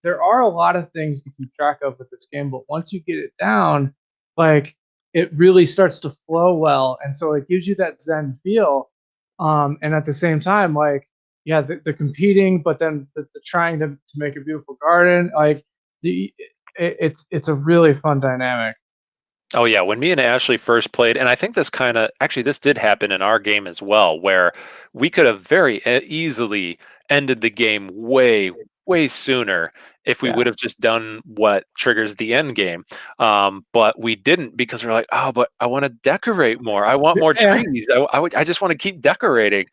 there are a lot of things to keep track of with this game, but once you get it down, like it really starts to flow well. And so it gives you that Zen feel. And at the same time, like, the competing, but then the trying to make a beautiful garden, like it's a really fun dynamic. Oh yeah, when me and Ashley first played, and I think this did happen in our game as well, where we could have very easily ended the game way way sooner if we would have just done what triggers the end game. But we didn't, because we're like, oh, but I want to decorate more. I want more trees. I just want to keep decorating.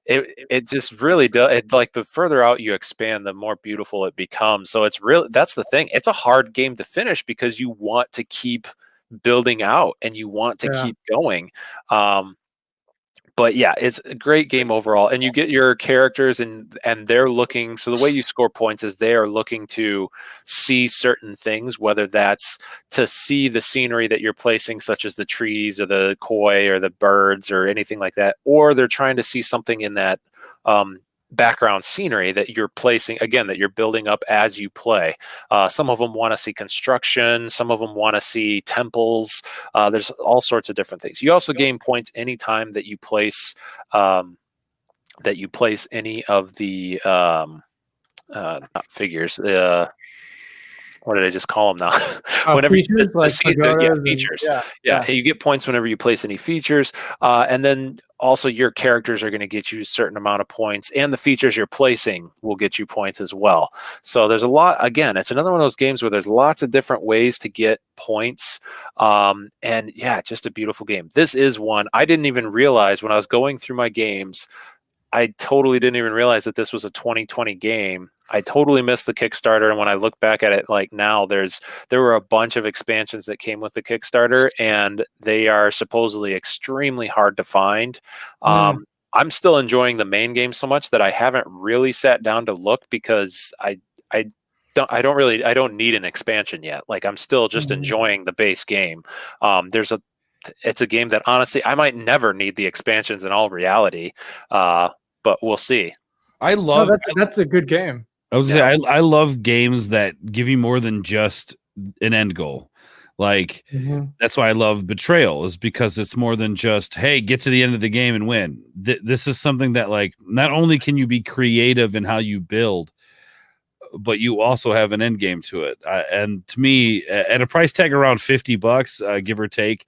It just really does. Like, the further out you expand, the more beautiful it becomes. So it's really, that's the thing. It's a hard game to finish because you want to keep building out and you want to keep going. But yeah, it's a great game overall, and you get your characters, and they're looking. So the way you score points is they are looking to see certain things, whether that's to see the scenery that you're placing, such as the trees or the koi or the birds or anything like that, or they're trying to see something in that background scenery that you're placing, again, that you're building up as you play. Some of them want to see construction, some of them want to see temples. There's all sorts of different things. You also gain points anytime that you place any of the not figures, what did I just call them now? Whenever features, features. You get points whenever you place any features, and then also your characters are going to get you a certain amount of points, and the features you're placing will get you points as well. So there's a lot. Again, it's another one of those games where there's lots of different ways to get points, and yeah, just a beautiful game. This is one I didn't even realize when I was going through my games. I totally didn't even realize that this was a 2020 game. I totally missed the Kickstarter, and when I look back at it, like now, there were a bunch of expansions that came with the Kickstarter, and they are supposedly extremely hard to find. I'm still enjoying the main game so much that I haven't really sat down to look, because I don't need an expansion yet. Like, I'm still just enjoying the base game. It's a game that honestly I might never need the expansions in all reality, but we'll see. That's a good game. I was I love games that give you more than just an end goal. Like, that's why I love Betrayal, is because it's more than just, hey, get to the end of the game and win. This is something that, like, not only can you be creative in how you build, but you also have an end game to it. And to me, at a price tag around $50, give or take,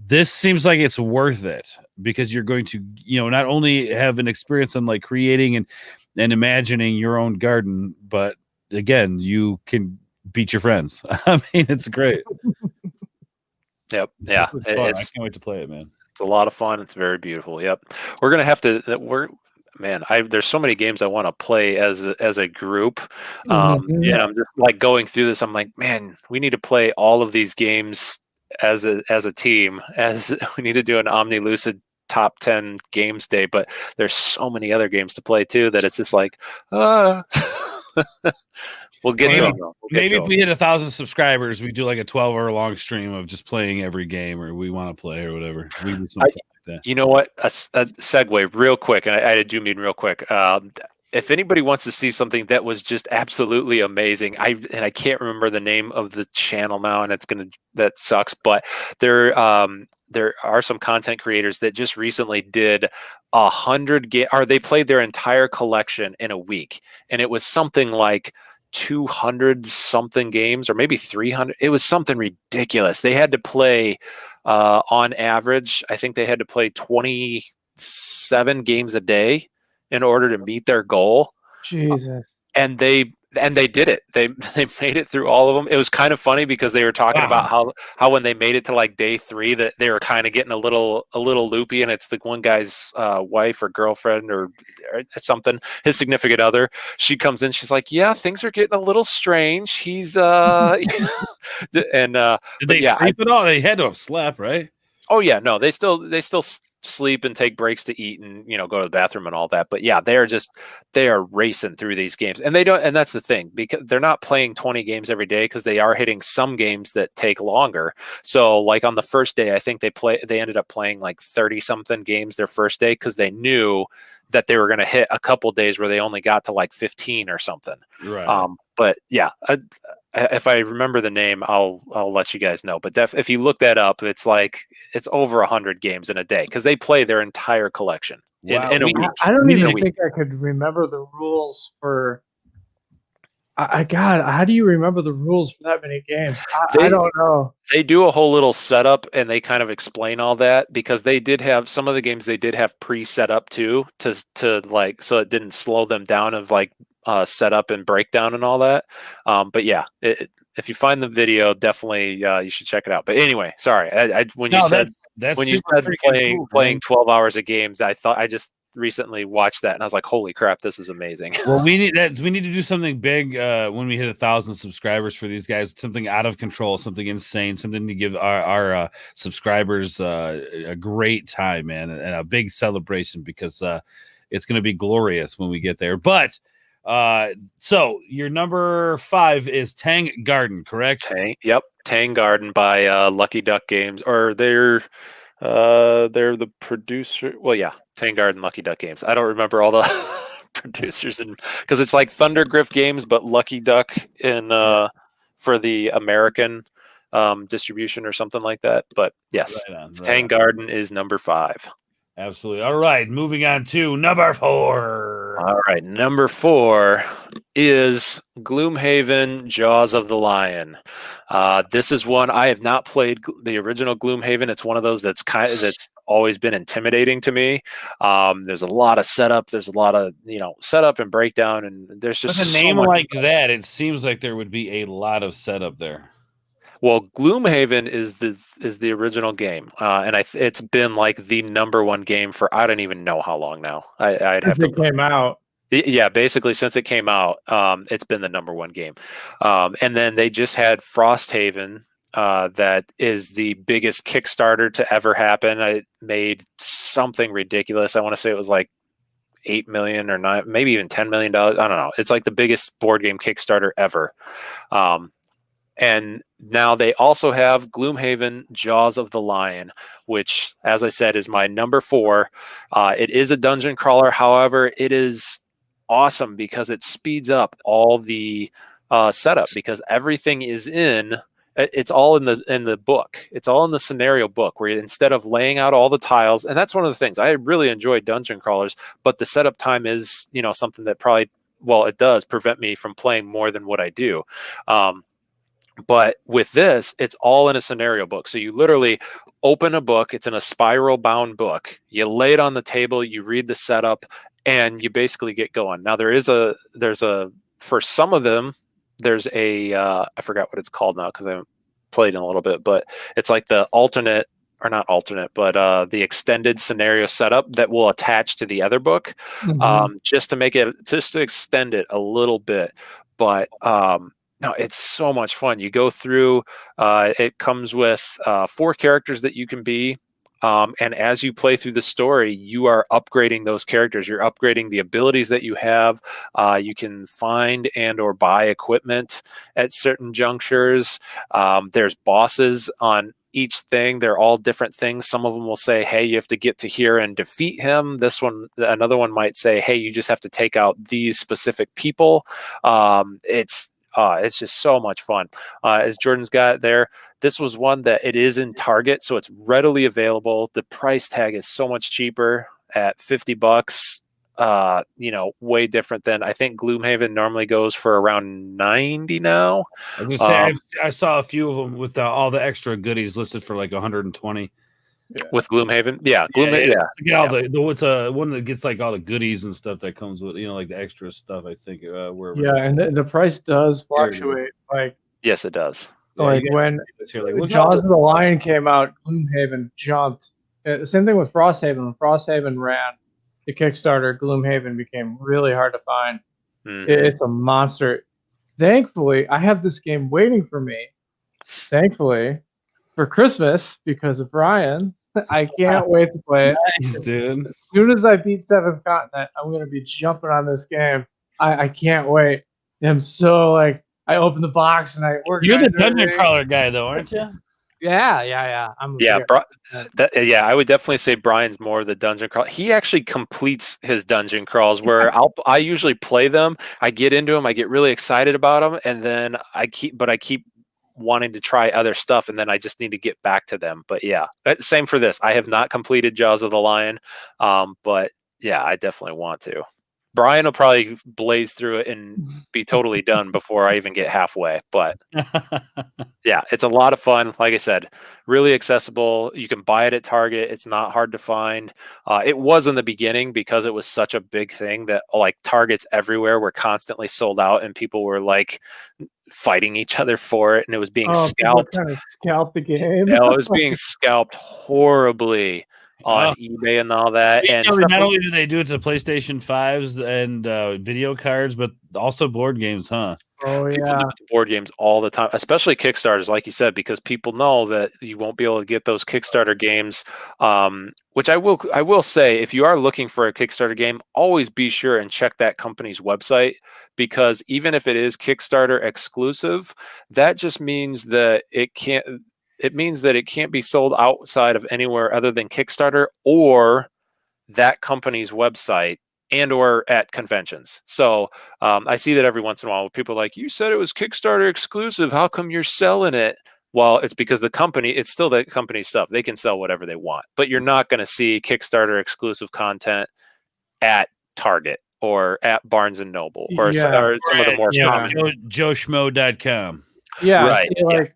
this seems like it's worth it, because you're going to, not only have an experience on, like, creating and imagining your own garden, but again, you can beat your friends. I mean, it's great. Yep. Yeah. I can't wait to play it, man. It's a lot of fun. It's very beautiful. Yep. We're going to have to, there's so many games I want to play as a group. And I'm just like going through this. I'm like, man, we need to play all of these games as a team, as we need to do an OmniLucid top 10 games day, but there's so many other games to play too that it's just like, we'll get to them. Maybe if we hit 1,000 subscribers, we do like a 12-hour long stream of just playing every game or we want to play or whatever. We do something like that. You know what? A segue real quick, and I do mean real quick. If anybody wants to see something that was just absolutely amazing, I can't remember the name of the channel now, and that sucks. But there are some content creators that just recently did 100 they played their entire collection in a week, and it was something like 200 something games, or maybe 300. It was something ridiculous. They had to play on average, I think they had to play 27 games a day in order to meet their goal. Jesus. And they did it. They made it through all of them. It was kind of funny because they were talking about how when they made it to like day 3 that they were kind of getting a little loopy, and it's the one guy's wife or girlfriend or something, his significant other. She comes in, she's like, "Yeah, things are getting a little strange." He's and did they sleep at all? They had to have slept, right? Oh yeah, no, they still sleep and take breaks to eat and go to the bathroom and all that. But yeah, they are racing through these games, and that's the thing, because they're not playing 20 games every day, because they are hitting some games that take longer. So like on the first day, I think they ended up playing like 30 something games their first day, because they knew that they were going to hit a couple days where they only got to like 15 or something. Right. But yeah, if I remember the name, I'll let you guys know. But if you look that up, it's over 100 games in a day, because they play their entire collection in a week. I don't even think I could remember the rules for. God, how do you remember the rules for that many games? I don't know. They do a whole little setup and they kind of explain all that because they did have some of the games they did have pre-set up too to like so it didn't slow them down of like setup and breakdown and all that. But yeah, if you find the video, definitely you should check it out. But anyway, sorry, when you said playing 12 hours of games, I thought I just recently watched that and I was like, holy crap, this is amazing. Well, we need to do something big when we hit 1,000 subscribers for these guys, something out of control, something insane, something to give our subscribers a great time, man, and a big celebration because it's going to be glorious when we get there. But so your number 5 is Tang Garden, correct? Tang Garden by Lucky Duck Games, or they're the producer. Well, yeah, Tang Garden, Lucky Duck Games. I don't remember all the producers because it's like Thunder Griff Games, but Lucky Duck in for the American distribution or something like that. But yes, Tang Garden is number 5. Absolutely. All right, moving on to number 4. All right, number 4 is Gloomhaven, Jaws of the Lion. This is one I have not played the original Gloomhaven. It's one of those that's always been intimidating to me. There's a lot of setup. There's a lot of setup and breakdown, and there's just with a name like that. It seems like there would be a lot of setup there. Well, Gloomhaven is the original game, and it's been like the number 1 game for I don't even know how long now. I'd have to. It came out. Yeah, basically since it came out, it's been the number 1 game. And then they just had Frosthaven, that is the biggest Kickstarter to ever happen. It made something ridiculous. I want to say it was like $8 million or 9, maybe even $10 million. I don't know. It's like the biggest board game Kickstarter ever. And now they also have Gloomhaven, Jaws of the Lion, which, as I said, is my number 4. It is a dungeon crawler. However, it is awesome because it speeds up all the setup because everything is it's all in the book. It's all in the scenario book where instead of laying out all the tiles, and that's one of the things I really enjoy dungeon crawlers, but the setup time is, something that it does prevent me from playing more than what I do. But with this, it's all in a scenario book. So you literally open a book. It's in a spiral bound book. You lay it on the table, you read the setup, and you basically get going. Now for some of them, there's I forgot what it's called now because I haven't played in a little bit, but it's like the alternate, or not alternate, but the extended scenario setup that will attach to the other book, just to extend it a little bit. But no, it's so much fun. You go through, it comes with 4 characters that you can be. And as you play through the story, you are upgrading those characters. You're upgrading the abilities that you have. You can find and or buy equipment at certain junctures. There's bosses on each thing. They're all different things. Some of them will say, hey, you have to get to here and defeat him. Another one might say, hey, you just have to take out these specific people. It's just so much fun. As Jordan's got there, this was one that it is in Target, so it's readily available. The price tag is so much cheaper at $50. Way different than I think Gloomhaven normally goes for around 90 now. I was gonna say, I saw a few of them with all the extra goodies listed for like 120. Yeah. With Gloomhaven, Gloomhaven, What's one that gets like all the goodies and stuff that comes with, like the extra stuff. I think and the price does fluctuate. Like yes, it does. Like when Jaws of the Lion came out, Gloomhaven jumped. Same thing with Frosthaven. When Frosthaven ran the Kickstarter, Gloomhaven became really hard to find. It's a monster. Thankfully, I have this game waiting for me. Thankfully, for Christmas because of Ryan. I can't wait to play it. Nice, dude. As soon as I beat 7th Continent, I'm going to be jumping on this game. I can't wait. I'm so I open the box and I work. You're the dungeon crawler guy, though, aren't you? Yeah. I would definitely say Brian's more the dungeon crawl. He actually completes his dungeon crawls where I usually play them. I get into them. I get really excited about them, and then I keep wanting to try other stuff, and then I just need to get back to them. But yeah, same for this. I have not completed Jaws of the Lion, but yeah, I definitely want to. Brian will probably blaze through it and be totally done before I even get halfway. But yeah, it's a lot of fun. Like I said, really accessible. You can buy it at Target. It's not hard to find. It was in the beginning because it was such a big thing that like Targets everywhere were constantly sold out and people were like fighting each other for it, and it was being scalped. Kind of scalped the game. It was being scalped horribly on eBay and all that. And not only do they do it to PlayStation 5s and video cards, but also board games, huh? Oh People do it to board games all the time, especially Kickstarters, like you said, because people know that you won't be able to get those Kickstarter games. Which I will say, if you are looking for a Kickstarter game, always be sure and check that company's website, because even if it is Kickstarter exclusive, that just means that it can't be sold outside of anywhere other than Kickstarter or that company's website and or at conventions. So I see that every once in a while, people are like, you said it was Kickstarter exclusive, how come you're selling it? Well, it's because it's still the company stuff. They can sell whatever they want, but you're not going to see Kickstarter exclusive content at Target or at Barnes and Noble or some of the more common. JoeSchmo.com. Yeah, right. See, like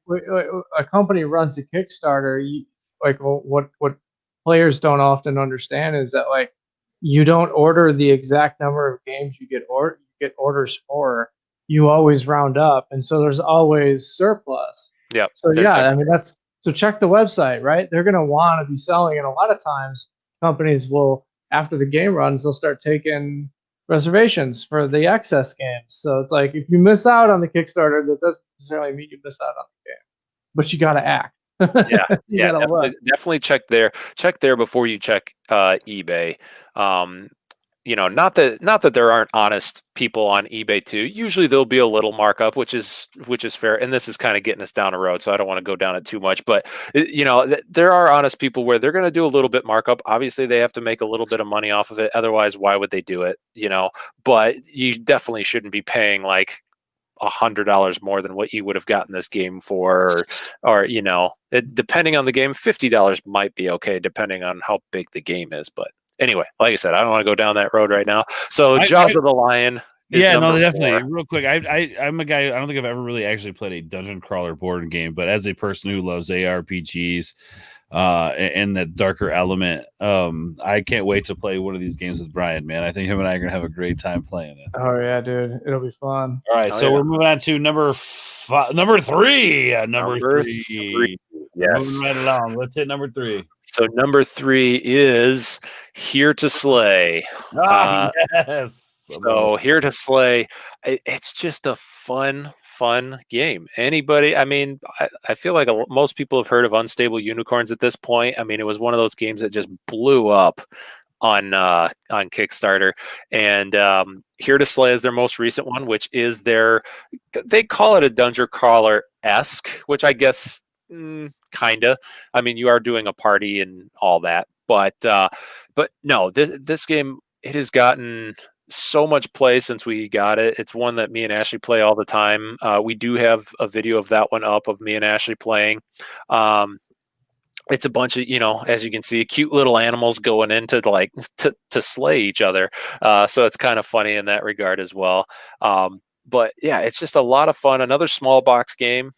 a company runs a Kickstarter. What players don't often understand is that like you don't order the exact number of games you get orders for. You always round up, and so there's always surplus. Yeah. So so check the website, right? They're gonna want to be selling, and a lot of times companies will, after the game runs, they'll start taking reservations for the excess games. So it's like if you miss out on the Kickstarter, that doesn't necessarily mean you miss out on the game, but you gotta act. Definitely check there before you check eBay. Not that there aren't honest people on eBay too. Usually there'll be a little markup, which is fair. And this is kind of getting us down a road, so I don't want to go down it too much. But there are honest people where they're going to do a little bit markup. Obviously, they have to make a little bit of money off of it. Otherwise, why would they do it? But you definitely shouldn't be paying like $100 more than what you would have gotten this game for, or depending on the game, $50 might be okay, depending on how big the game is. But anyway, like I said, I don't want to go down that road right now. So Jaws of the Lion. Definitely. Real quick, I'm a guy. I don't think I've ever really actually played a dungeon crawler board game, but as a person who loves ARPGs and that darker element, I can't wait to play one of these games with Brian. Man, I think him and I are gonna have a great time playing it. Oh yeah, dude, it'll be fun. All right, we're moving on to number three. Number three. Yes. Moving right along. Let's hit number 3. So number 3 is Here to Slay. Yes. So Here to Slay, it's just a fun game. Anybody, I feel like most people have heard of Unstable Unicorns at this point. It was one of those games that just blew up on Kickstarter, and Here to Slay is their most recent one, which is they call it a dungeon crawler-esque, which I guess kinda. You are doing a party and all that, but no, this game, it has gotten so much play since we got it. It's one that me and Ashley play all the time. We do have a video of that one up of me and Ashley playing. It's a bunch of, as you can see, cute little animals going into to slay each other. So it's kind of funny in that regard as well. But yeah, it's just a lot of fun. Another small box game.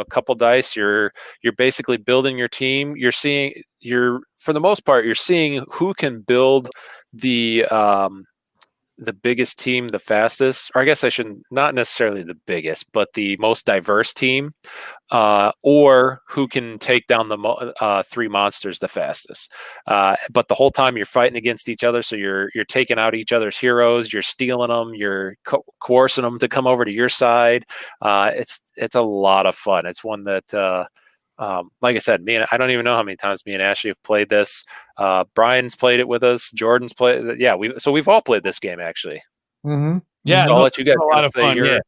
Couple dice. You're basically building your team. For the most part, you're seeing who can build the biggest team the fastest, or I guess I shouldn't, not necessarily the biggest, but the most diverse team, or who can take down the 3 monsters the fastest. But the whole time you're fighting against each other, so you're taking out each other's heroes, you're stealing them, you're coercing them to come over to your side. It's a lot of fun. It's one that, like I said, I don't even know how many times me and Ashley have played this. Brian's played it with us. Jordan's played it. Yeah, we've all played this game actually. Mm-hmm. Yeah, so I'll let you guys a lot of fun. I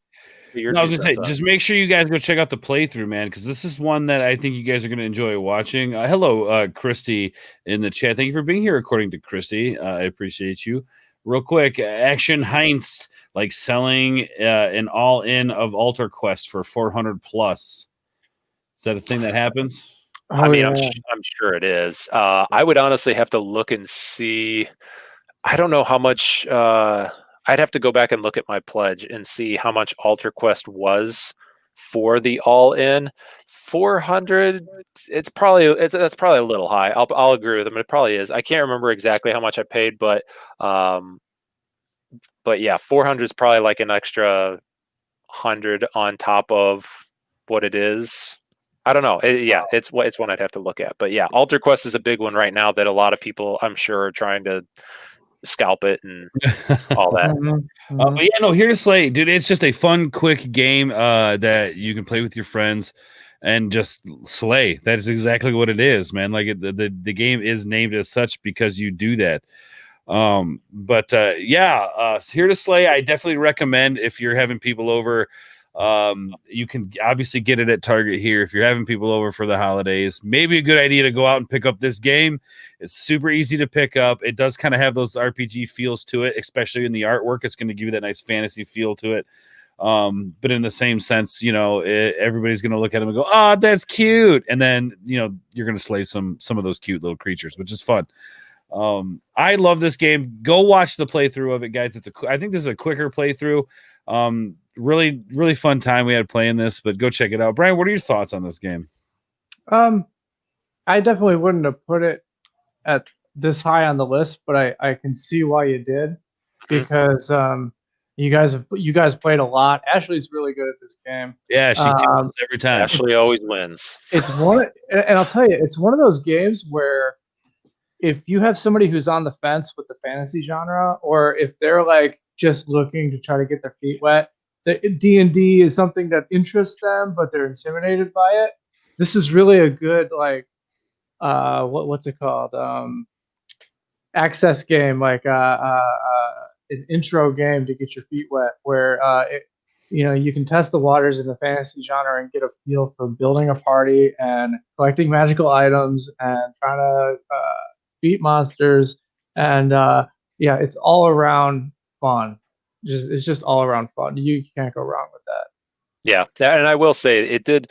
was gonna say, just make sure you guys go check out the playthrough, man, because this is one that I think you guys are gonna enjoy watching. Hello, Christy in the chat. Thank you for being here. According to Christy, I appreciate you. Real quick, Action Heinz, like selling an all-in of Altar Quest for 400 plus. Is that a thing that happens? I'm sure it is. I would honestly have to look and see. I don't know how much. I'd have to go back and look at my pledge and see how much Alter Quest was for the all-in. 400. That's probably a little high. I'll agree with them. It probably is. I can't remember exactly how much I paid, but yeah, 400 is probably like an extra 100 on top of what it is. I don't know. It's one I'd have to look at. But yeah, Alter Quest is a big one right now that a lot of people, I'm sure, are trying to scalp it and all that. But yeah, no, Here to Slay, dude. It's just a fun, quick game that you can play with your friends and just slay. That is exactly what it is, man. Like the game is named as such because you do that. Here to Slay, I definitely recommend if you're having people over. You can obviously get it at Target here if you're having people over for the holidays. Maybe a good idea to go out and pick up this game. It's super easy to pick up. It does kind of have those RPG feels to it, especially in the artwork. It's going to give you that nice fantasy feel to it. But in the same sense, everybody's going to look at them and go, "Oh, that's cute," and then you're going to slay some of those cute little creatures, which is fun. I love this game. Go watch the playthrough of it, guys. I think this is a quicker playthrough. Really, really fun time we had playing this, but go check it out. Brian, what are your thoughts on this game? I definitely wouldn't have put it at this high on the list, but I can see why you did, because you guys played a lot. Ashley's really good at this game. Yeah, she kills every time. Ashley always wins. And I'll tell you, it's one of those games where if you have somebody who's on the fence with the fantasy genre, or if they're like just looking to try to get their feet wet, the D&D is something that interests them, but they're intimidated by it. This is really a good what's it called? Access game, like an intro game to get your feet wet, where you can test the waters in the fantasy genre and get a feel for building a party and collecting magical items and trying to beat monsters, and it's all around fun. It's just all around fun. You can't go wrong with that. Yeah, and I will say it did.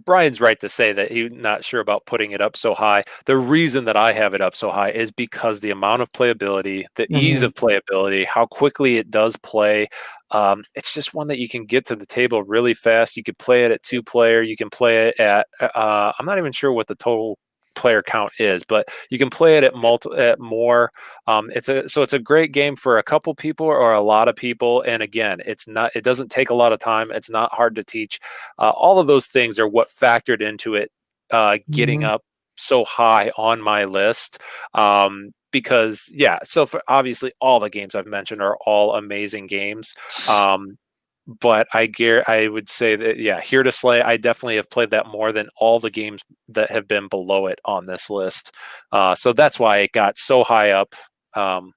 Brian's right to say that he's not sure about putting it up so high. The reason that I have it up so high is because the amount of playability, the ease of playability, how quickly it does play. It's just one that you can get to the table really fast. You could play it at 2-player. You can play it at. I'm not even sure what the total player count is, but you can play it at more. It's a great game for a couple people or a lot of people, and again, it doesn't take a lot of time. It's not hard to teach. All of those things are what factored into it getting up so high on my list. Because so for obviously all the games I've mentioned are all amazing games. But I would say that, Here to Slay, I definitely have played that more than all the games that have been below it on this list. So that's why it got so high up, and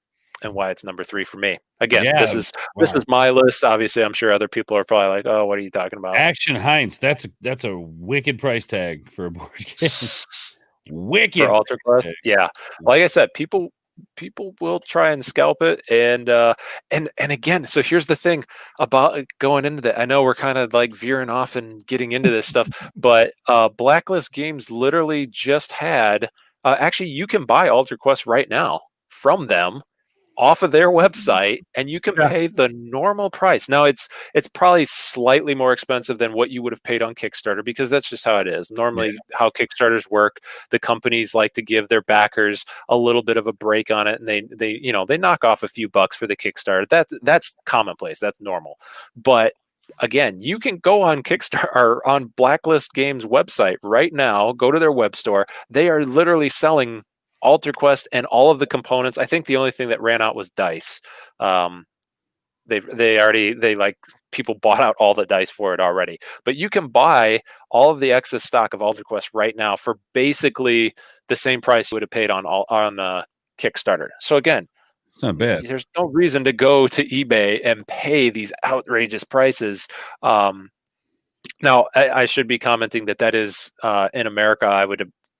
why it's number 3 for me. Again, this is my list. Obviously, I'm sure other people are probably like, "Oh, what are you talking about?" Action Heinz. That's a wicked price tag for a board game. Wicked for Alter Quest. Yeah, like I said, people will try and scalp it, and again, so here's the thing about going into that. I know we're kind of like veering off and getting into this stuff, but Blacklist Games literally just had actually you can buy Alter Quest right now from them off of their website, and you can pay the normal price. Now it's probably slightly more expensive than what you would have paid on Kickstarter, because that's just how it is. Normally how Kickstarters work, the companies like to give their backers a little bit of a break on it, and they knock off a few bucks for the Kickstarter. That's commonplace, that's normal. But again, you can go on Kickstarter or on Blacklist Games website right now, go to their web store. They are literally selling Alter Quest and all of the components. I think the only thing that ran out was dice. People bought out all the dice for it already. But you can buy all of the excess stock of Alter Quest right now for basically the same price you would have paid on Kickstarter. So again, it's not bad. There's no reason to go to eBay and pay these outrageous prices. Now, I should be commenting that is in America.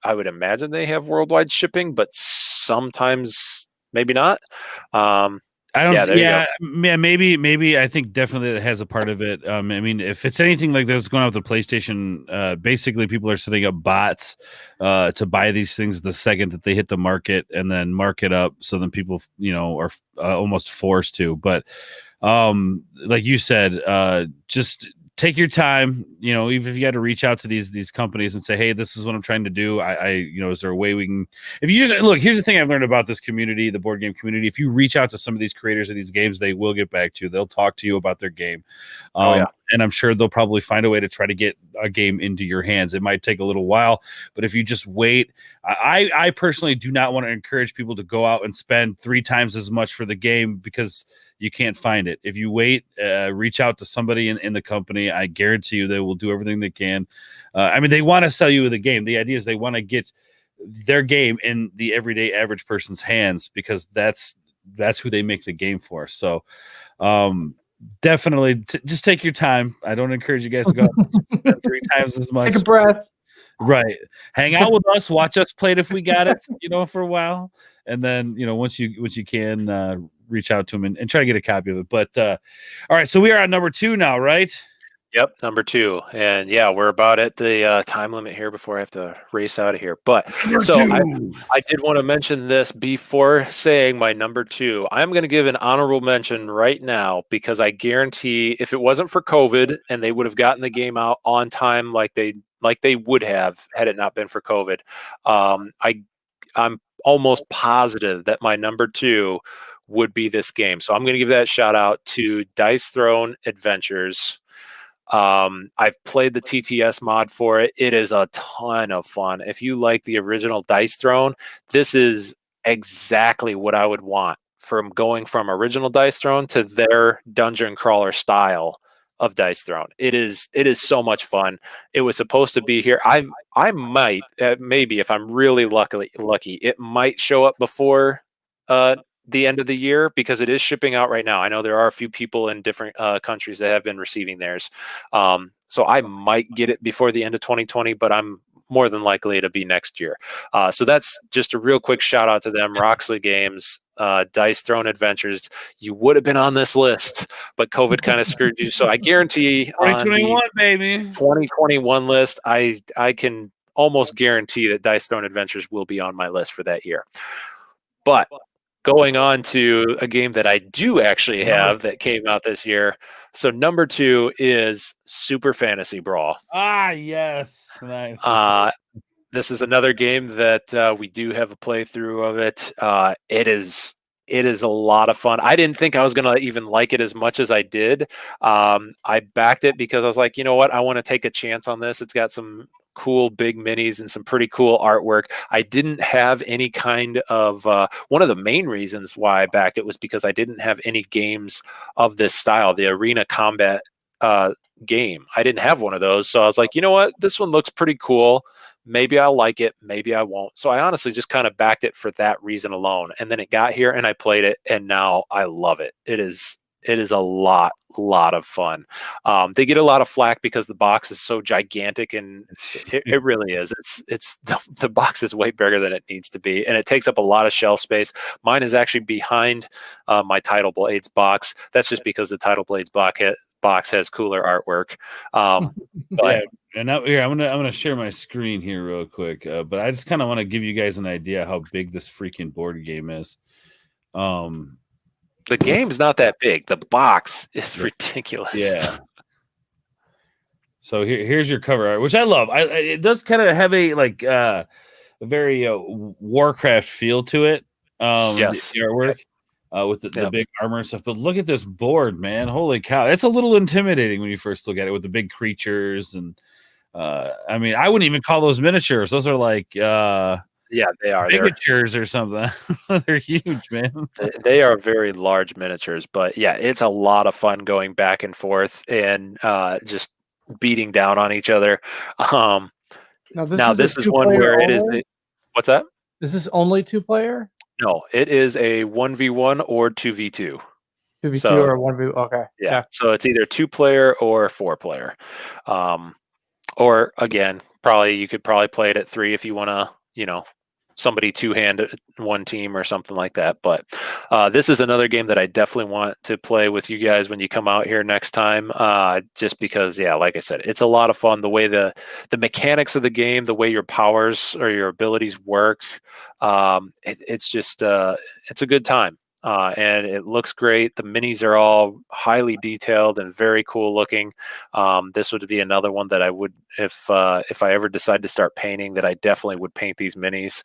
I would imagine they have worldwide shipping, but sometimes maybe not. I I don't. Yeah, there you go. Yeah, maybe. I think definitely it has a part of it. I mean, if it's anything like that's going on with the PlayStation, basically people are setting up bots to buy these things the second that they hit the market, and then mark it up. So then people, are almost forced to. But like you said, just take your time. Even if you got to reach out to these companies and say, hey, this is what I'm trying to do. Is there a way we can, if you just look, here's the thing I've learned about this community, the board game community. If you reach out to some of these creators of these games, they will get back to you. They'll talk to you about their game. And I'm sure they'll probably find a way to try to get a game into your hands. It might take a little while, but if you just wait, I personally do not want to encourage people to go out and spend 3 times as much for the game because you can't find it. If you wait, reach out to somebody in the company. I guarantee you they will do everything they can. I mean, they want to sell you the game. The idea is they want to get their game in the everyday average person's hands because that's who they make the game for. So definitely just take your time. I don't encourage you guys to go out and spend 3 times as much. Take a breath. Right. Hang out with us, watch us play it if we got it, for a while. And then, once you can reach out to them and try to get a copy of it. But all right, so we are on number 2 now, right? Yep, number 2. And yeah, we're about at the time limit here before I have to race out of here. But I did want to mention this before saying my number 2. I'm going to give an honorable mention right now because I guarantee if it wasn't for COVID and they would have gotten the game out on time like they would have had it not been for COVID, I'm almost positive that my number 2 would be this game. So I'm going to give that shout out to Dice Throne Adventures. I've played the TTS mod for it. It is a ton of fun. If you like the original Dice Throne, this is exactly what I would want from going from original Dice Throne to their dungeon crawler style of Dice Throne. It is so much fun. It was supposed to be here. I might maybe if I'm really lucky, it might show up before the end of the year because it is shipping out right now. I know there are a few people in different countries that have been receiving theirs. So I might get it before the end of 2020, but I'm more than likely it'll be next year. So that's just a real quick shout out to them. Roxley Games, Dice Throne Adventures. You would have been on this list, but COVID kind of screwed you. So I guarantee 2021, baby. 2021 list, I can almost guarantee that Dice Throne Adventures will be on my list for that year. But going on to a game that I do actually have that came out this year. So number 2 is Super Fantasy Brawl. Ah, yes. Nice. This is another game that we do have a playthrough of it. It is a lot of fun. I didn't think I was going to even like it as much as I did. I backed it because I was like, you know what? I want to take a chance on this. It's got some cool big minis and some pretty cool artwork. I didn't have any kind of one of the main reasons why I backed it was because I didn't have any games of this style, the arena combat game. I didn't have one of those. So I was like, you know what? This one looks pretty cool. Maybe I'll like it. Maybe I won't. So I honestly just kind of backed it for that reason alone. And then it got here and I played it and now I love it. It is a lot of fun. They get a lot of flack because the box is so gigantic, and it really is. It's the box is way bigger than it needs to be, and it takes up a lot of shelf space. Mine is actually behind my Title Blades box. That's just because the Title Blades box has cooler artwork. But and now here I'm gonna share my screen here real quick. But I just kind of want to give you guys an idea how big this freaking board game is. The game's not that big. The box is ridiculous. Yeah. So here's your cover art, which I love. It does kind of have a very Warcraft feel to it. Yes. The artwork with the big armor and stuff. But look at this board, man! Holy cow! It's a little intimidating when you first look at it with the big creatures and. I mean, I wouldn't even call those miniatures. Those are like. Yeah, they are miniatures or something. They're huge, man. They are very large miniatures, but yeah, it's a lot of fun going back and forth and just beating down on each other. Now this is one where it is. What's that? Is this only 2-player? No, it is a 1v1 or 2v2. 2v2 or 1v. Okay. Yeah. So it's either 2-player or 4-player. Or again, you could probably play it at 3 if you want to, somebody two-hand one team or something like that. But this is another game that I definitely want to play with you guys when you come out here next time, just because, yeah, like I said, it's a lot of fun. The way the mechanics of the game, the way your powers or your abilities work, it's just it's a good time. And it looks great. The minis are all highly detailed and very cool looking. This would be another one that I would, if I ever decide to start painting, that I definitely would paint these minis,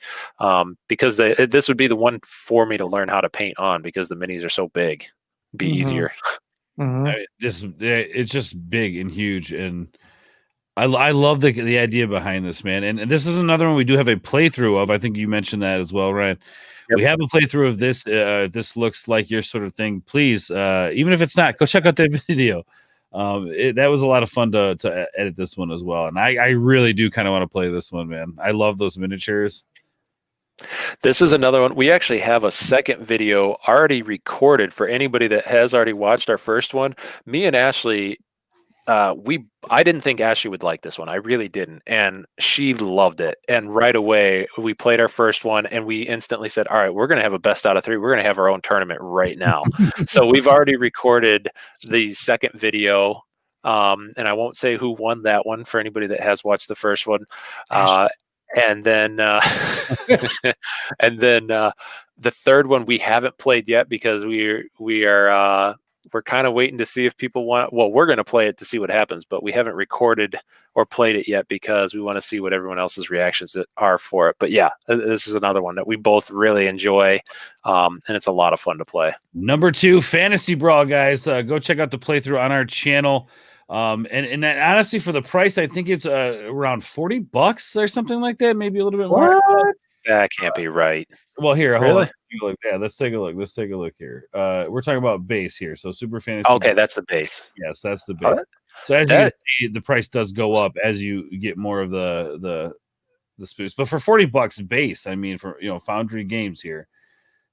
because this would be the one for me to learn how to paint on, because the minis are so big. Be easier. It's just big and huge, and I love the idea behind this, man. And this is another one we do have a playthrough of. I think you mentioned that as well, Ryan. Yep. We have a playthrough of this. This looks like your sort of thing. Please, even if it's not, go check out that video. That was a lot of fun to edit this one as well. And I really do kind of want to play this one, man. I love those miniatures. This is another one. We actually have a second video already recorded for anybody that has already watched our first one. Me and Ashley, I didn't think Ashley would like this one. I really didn't. And she loved it. And right away, we played our first one and we instantly said, all right, we're going to have a best out of 3. We're going to have our own tournament right now. So we've already recorded the second video. And I won't say who won that one for anybody that has watched the first one. And then the third one we haven't played yet, because we're kind of waiting to see if people want. Well, we're going to play it to see what happens, but we haven't recorded or played it yet because we want to see what everyone else's reactions are for it. But yeah, this is another one that we both really enjoy, and it's a lot of fun to play. Number 2, Fantasy Brawl, guys. Go check out the playthrough on our channel. And that, honestly, for the price, I think it's around $40 or something like that, maybe a little bit more. That can't be right. Well, here, really? Yeah, let's take a look. Let's take a look here. We're talking about base here, so Super Fantasy. Okay, that's the base. Yes, that's the base. So as you can see, the price does go up as you get more of the spoofs. But for $40 base, I mean, for Foundry Games here,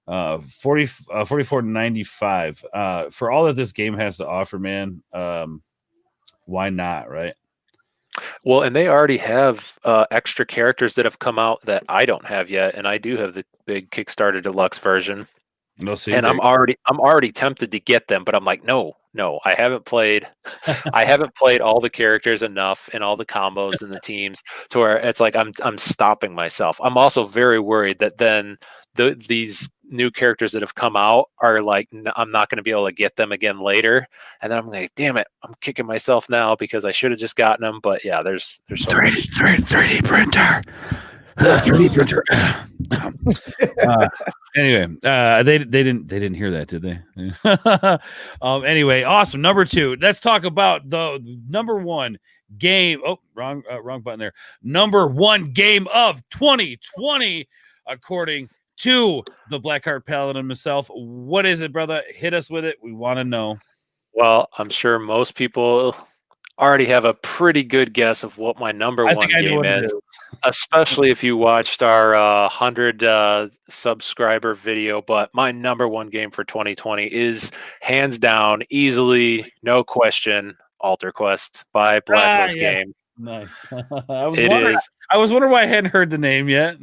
$44.95 for all that this game has to offer, man. Why not, right? Well, and they already have extra characters that have come out that I don't have yet, and I do have the big Kickstarter Deluxe version. And I'm already tempted to get them, but I'm like, no, I haven't played. I haven't played all the characters enough and all the combos and the teams to where it's like I'm stopping myself. I'm also very worried that then these new characters that have come out are like, I'm not going to be able to get them again later, and then I'm like, damn it, I'm kicking myself now because I should have just gotten them. But yeah, there's so 3D printer. 3D printer. Anyway, they didn't hear that, did they? Anyway, awesome. Number 2. Let's talk about the number 1 game. Oh, wrong button there. Number 1 game of 2020, according to the Blackheart Paladin himself. What is it, brother? Hit us with it. We want to know. Well, I'm sure most people already have a pretty good guess of what my number 1 game is, especially if you watched our 100 subscriber video. But my number 1 game for 2020 is hands down, easily, no question, Alter Quest by Blacklist Games. Nice. I was wondering why I hadn't heard the name yet.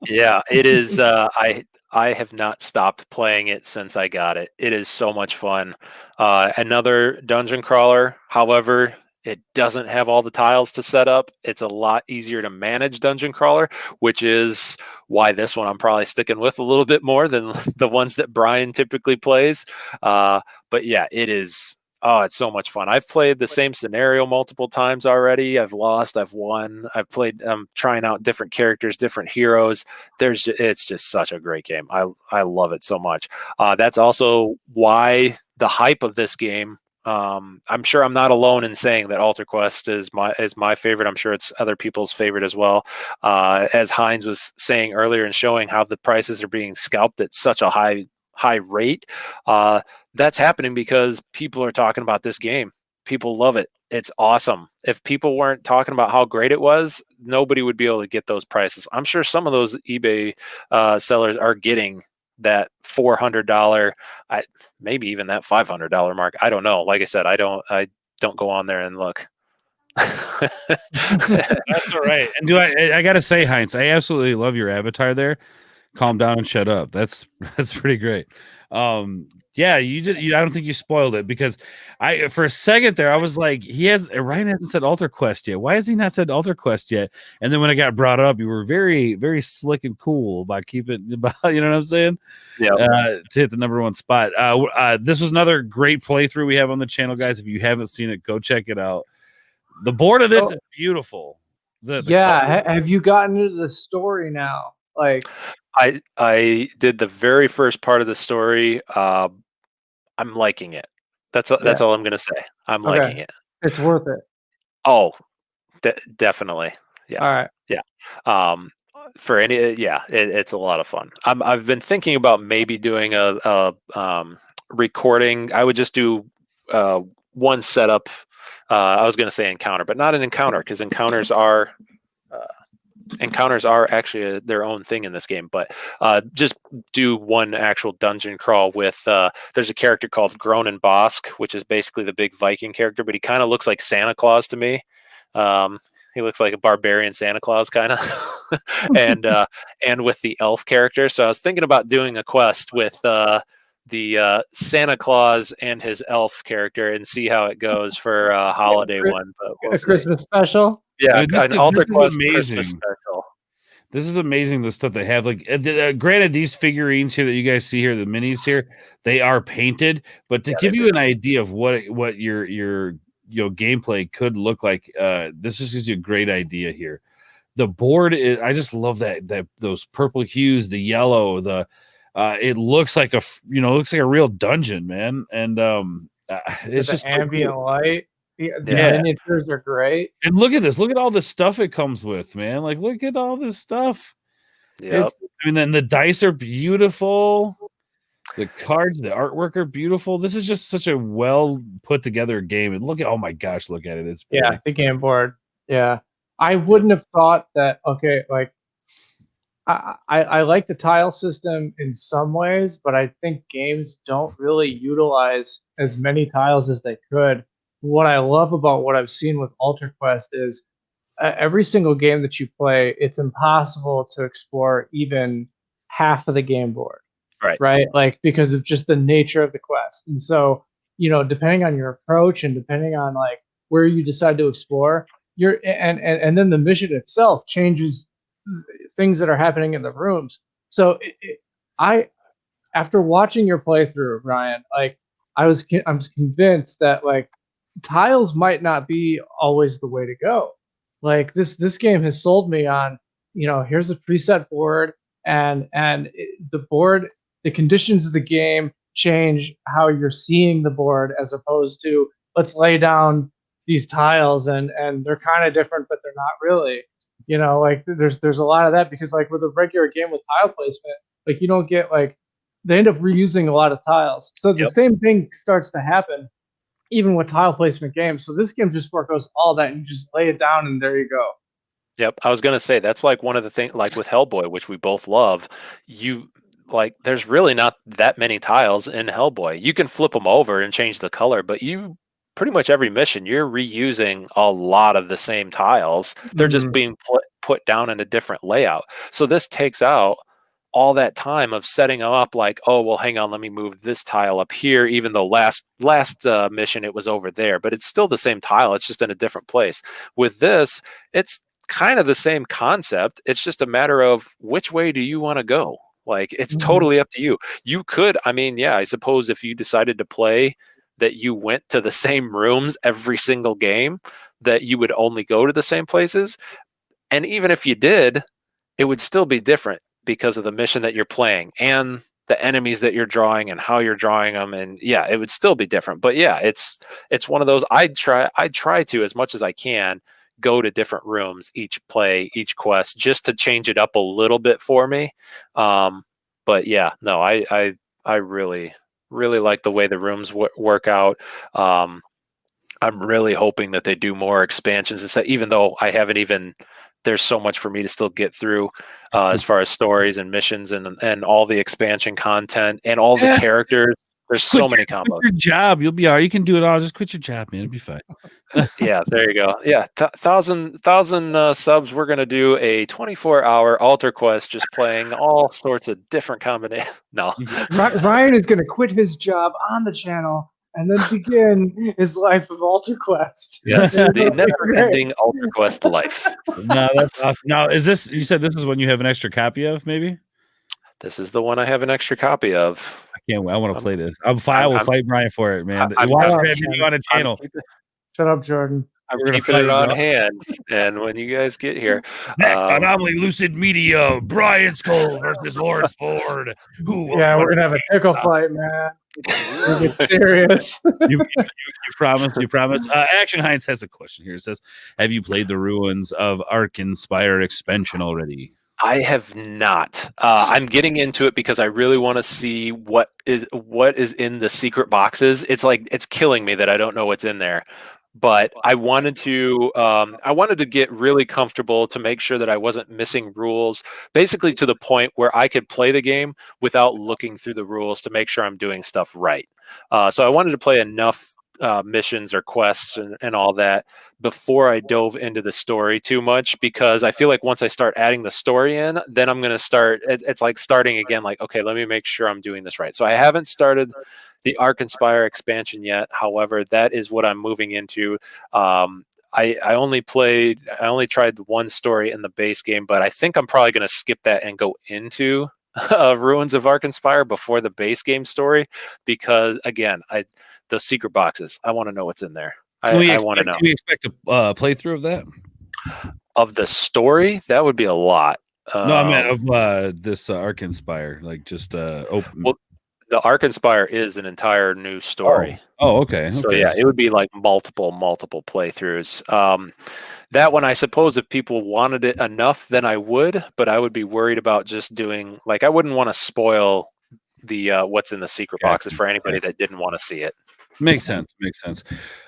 Yeah, it is. I have not stopped playing it since I got it. It is so much fun. Another dungeon crawler. However, it doesn't have all the tiles to set up. It's a lot easier to manage dungeon crawler, which is why this one I'm probably sticking with a little bit more than the ones that Brian typically plays. But yeah, it is. Oh, it's so much fun. I've played the same scenario multiple times already. I've lost, I've won. I've played, I'm trying out different characters, different heroes. It's just such a great game. I love it so much. That's also why the hype of this game. I'm sure I'm not alone in saying that Alter Quest is my favorite. I'm sure it's other people's favorite as well. As Heinz was saying earlier and showing how the prices are being scalped at such a high rate. That's happening because people are talking about this game. People love it. It's awesome. If people weren't talking about how great it was, nobody would be able to get those prices. I'm sure some of those eBay sellers are getting that $400, maybe even that $500 mark. I don't know. Like I said, I don't go on there and look. That's all right. And I gotta say, Heinz, I absolutely love your avatar there. Calm down and shut up. That's pretty great. Yeah, I don't think you spoiled it, because for a second there I was like, Ryan hasn't said Alter Quest yet. Why has he not said Alter Quest yet? And then when I got brought up, you were very, very slick and cool about you know what I'm saying? Yeah. To hit the number one spot. This was another great playthrough we have on the channel, guys. If you haven't seen it, go check it out. The board of this is beautiful. Have you gotten into the story now? Like, I did the very first part of the story. I'm liking it. That's all I'm gonna say. I'm liking it. It's worth it. Oh, definitely. Yeah. All right. Yeah. For any, it's a lot of fun. I've been thinking about maybe doing a recording. I would just do one setup. I was going to say encounter, but not an encounter, because encounters are actually their own thing in this game. But just do one actual dungeon crawl with. There's a character called Gronin Bosk, which is basically the big Viking character, but he kind of looks like Santa Claus to me. He looks like a barbarian Santa Claus kind of, and with the elf character. So I was thinking about doing a quest with the Santa Claus and his elf character and see how it goes for a holiday one. But we'll see. Christmas special. Yeah, an Alter Quest amazing. Christmas special. This is amazing, the stuff they have. Like, granted, these figurines here that you guys see here, the minis here, they are painted, but to give you an idea of what your gameplay could look like, this just gives you a great idea here. The board is, I just love that those purple hues, the yellow, it looks like a real dungeon, man. And it's just ambient so cool. light. The miniatures are great. And look at this. Look at all the stuff it comes with, man. Like, look at all this stuff. Yeah. Then the dice are beautiful. The cards, the artwork are beautiful. This is just such a well put together game. And look at, oh my gosh, look at it. It's pretty. The game board. Yeah. I wouldn't have thought that, like, I like the tile system in some ways, but I think games don't really utilize as many tiles as they could. What I love about what I've seen with Alter Quest is every single game that you play, it's impossible to explore even half of the game board. Right. Like, because of just the nature of the quest. And so, depending on your approach and depending on like where you decide to explore, and then the mission itself changes things that are happening in the rooms. So after watching your playthrough, Ryan, like I'm convinced that like tiles might not be always the way to go. Like this game has sold me on, here's a preset board, and the board, the conditions of the game change how you're seeing the board, as opposed to let's lay down these tiles and they're kind of different, but they're not really. Like there's a lot of that, because like with a regular game with tile placement, like you don't get like, they end up reusing a lot of tiles. So the same thing starts to happen even with tile placement games. So this game just forgoes all that, and you just lay it down and there you go. Yep. I was going to say, that's like one of the things, like with Hellboy, which we both love, there's really not that many tiles in Hellboy. You can flip them over and change the color, but pretty much every mission, you're reusing a lot of the same tiles. They're just being put down in a different layout. So this takes out all that time of setting them up, like, oh, well, hang on, let me move this tile up here, even though last mission it was over there, but it's still the same tile. It's just in a different place. With this, it's kind of the same concept. It's just a matter of which way do you want to go? Like, it's totally up to you. You could, I suppose if you decided to play that you went to the same rooms every single game, that you would only go to the same places. And even if you did, it would still be different because of the mission that you're playing and the enemies that you're drawing and how you're drawing them. And yeah, it would still be different. But yeah, it's one of those, I'd try to, as much as I can, go to different rooms, each quest, just to change it up a little bit for me. But yeah, no, I really like the way the rooms work out. I'm really hoping that they do more expansions and stuff, even though I haven't even, there's so much for me to still get through as far as stories and missions and all the expansion content and all the characters. There's so many combos. Quit your job. You'll be all right. You can do it all. Just quit your job, man. It'll be fine. Yeah, there you go. Yeah, 1,000 subs. We're gonna do a 24-hour altar quest, just playing all sorts of different combinations. No, Ryan is going to quit his job on the channel and then begin his life of altar quest. yes, the never-ending altar quest life. No, that's awesome. Now, is this? You said this is one you have an extra copy of, maybe? This is the one I have an extra copy of. I can't. I want to play this. I will fight Brian for it, man. Watch you on a channel. Shut up, Jordan. We're keeping it on hand, and when you guys get here, next Anomaly Lucid Media, Brian Skull versus Horde Sport. Yeah, we're gonna have a tickle fight, man. We're get serious. you promise. You promise. Action Heinz has a question here. It says, "Have you played the Ruins of Arkinspire expansion already?" I have not. I'm getting into it because I really want to see what is in the secret boxes. It's killing me that I don't know what's in there. But I wanted to get really comfortable to make sure that I wasn't missing rules, basically to the point where I could play the game without looking through the rules to make sure I'm doing stuff right. So I wanted to play enough missions or quests and all that before I dove into the story too much, because I feel like once I start adding the story in, then I'm going to start, it's like starting again, like, okay, let me make sure I'm doing this right. So I haven't started the Arkinspire expansion yet. However, that is what I'm moving into. I only tried the one story in the base game, but I think I'm probably going to skip that and go into Ruins of Arkinspire before the base game story, because again, the secret boxes, I want to know what's in there. I want to know. Can we expect a playthrough of that? Of the story? That would be a lot. No, I meant of this Arkinspire, like just open. Well, the Arkinspire is an entire new story. Oh, okay. So yeah, it would be like multiple playthroughs. That one, I suppose, if people wanted it enough, then I would. But I would be worried about just doing, like, I wouldn't want to spoil the what's in the secret boxes for anybody that didn't want to see it. Makes sense.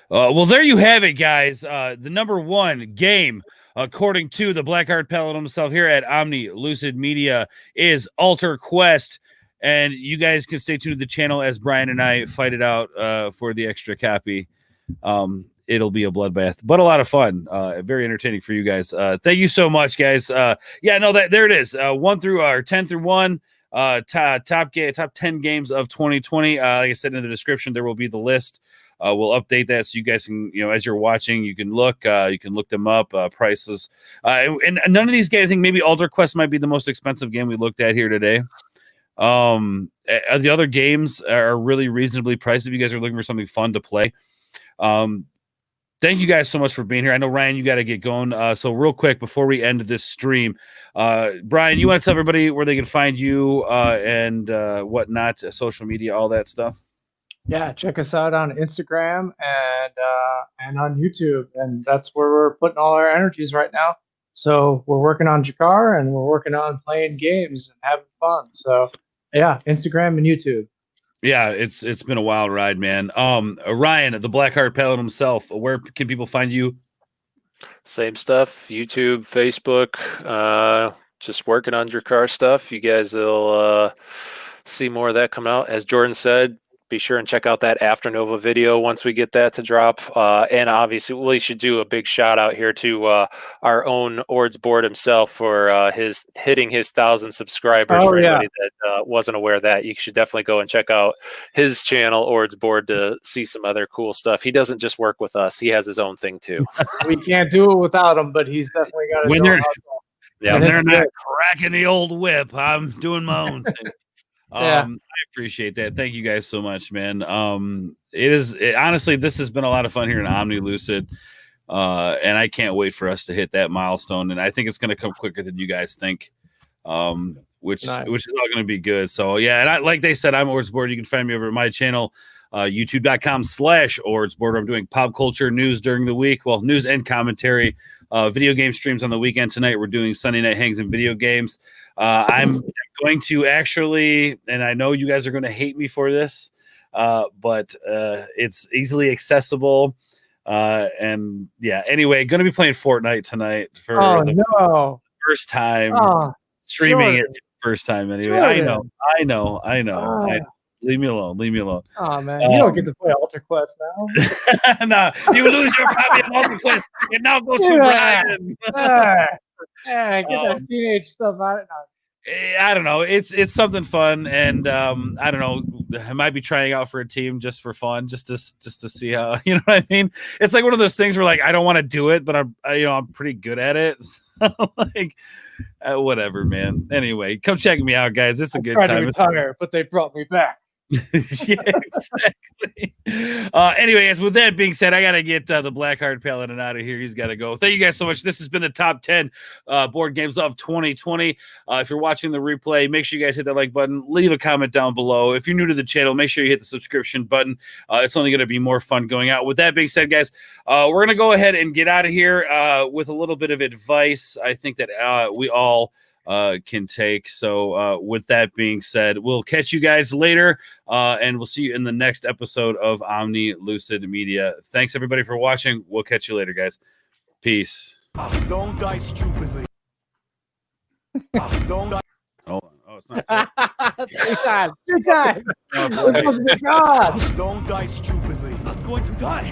Well, there you have it, guys. The number one game, according to the Blackheart Paladin himself here at Omni Lucid Media, is Altar Quest. And you guys can stay tuned to the channel as Brian and I fight it out for the extra copy. It'll be a bloodbath, but a lot of fun. Very entertaining for you guys. Thank you so much, guys. There it is. 1 through 10 through 1. Top 10 games of 2020. Like I said in the description, there will be the list. We'll update that so you guys can, as you're watching, you can look them up, prices. And none of these games, I think maybe Altar Quest might be the most expensive game we looked at here today. The other games are really reasonably priced if you guys are looking for something fun to play. Thank you guys so much for being here. I know, Ryan, you got to get going. So real quick, before we end this stream, Brian, you want to tell everybody where they can find you and whatnot, social media, all that stuff? Yeah, check us out on Instagram and on YouTube. And that's where we're putting all our energies right now. So we're working on Jakar and we're working on playing games and having fun. So yeah, Instagram and YouTube. Yeah, it's been a wild ride, man. Ryan, the Blackheart Paladin himself, where can people find you? Same stuff, YouTube, Facebook, just working on Jakar stuff. You guys will see more of that come out. As Jordan said, be sure and check out that Afternova video once we get that to drop. And obviously, we should do a big shout out here to our own Ords Board himself for hitting his 1,000 subscribers. For anybody that wasn't aware of that, you should definitely go and check out his channel, Ords Board, to see some other cool stuff. He doesn't just work with us; he has his own thing too. We can't do it without him, but he's definitely got his own. When they're not cracking the old whip, I'm doing my own thing. Yeah. I appreciate that. Thank you guys so much, man. Honestly, this has been a lot of fun here in Omni Lucid. And I can't wait for us to hit that milestone. And I think it's going to come quicker than you guys think. Which is all going to be good. So yeah, and like they said, I'm Ordsboard. You can find me over at my channel, youtube.com/Ordsboard. I'm doing pop culture news during the week. Well, news and commentary, video game streams on the weekend. Tonight we're doing Sunday Night Hangs and video games. I'm going to actually, and I know you guys are going to hate me for this, but it's easily accessible. And yeah, anyway, going to be playing Fortnite tonight for the first time, streaming it for the first time. Anyway, I know. Leave me alone. Leave me alone. Oh man, you don't get to play Alter Quest now. No, you lose your copy of Alter Quest. It now goes to Brian. Get that teenage stuff out of it. I don't know. It's something fun, and I don't know. I might be trying out for a team just for fun, just to see how, you know what I mean. It's like one of those things where like I don't want to do it, but I'm pretty good at it. So like whatever, man. Anyway, come check me out, guys. It's a good time. To retire, but they brought me back. Yeah, exactly. Anyway, guys, with that being said, I gotta get the Blackheart Paladin out of here. He's got to go. Thank you guys so much. This has been the top 10 board games of 2020. If you're watching the replay, make sure you guys hit that like button. Leave a comment down below. If you're new to the channel, make sure you hit the subscription button. It's only going to be more fun going out. With that being said, guys, we're gonna go ahead and get out of here with a little bit of advice. I think that we all can take. So with that being said, we'll catch you guys later, and we'll see you in the next episode of Omni Lucid Media. Thanks everybody for watching. We'll catch you later, guys. Peace. Don't die stupidly. Don't die. Hold on. Oh, it's not. 3 times. 3 times. Oh, boy. Oh, God. Don't die stupidly. I'm going to die.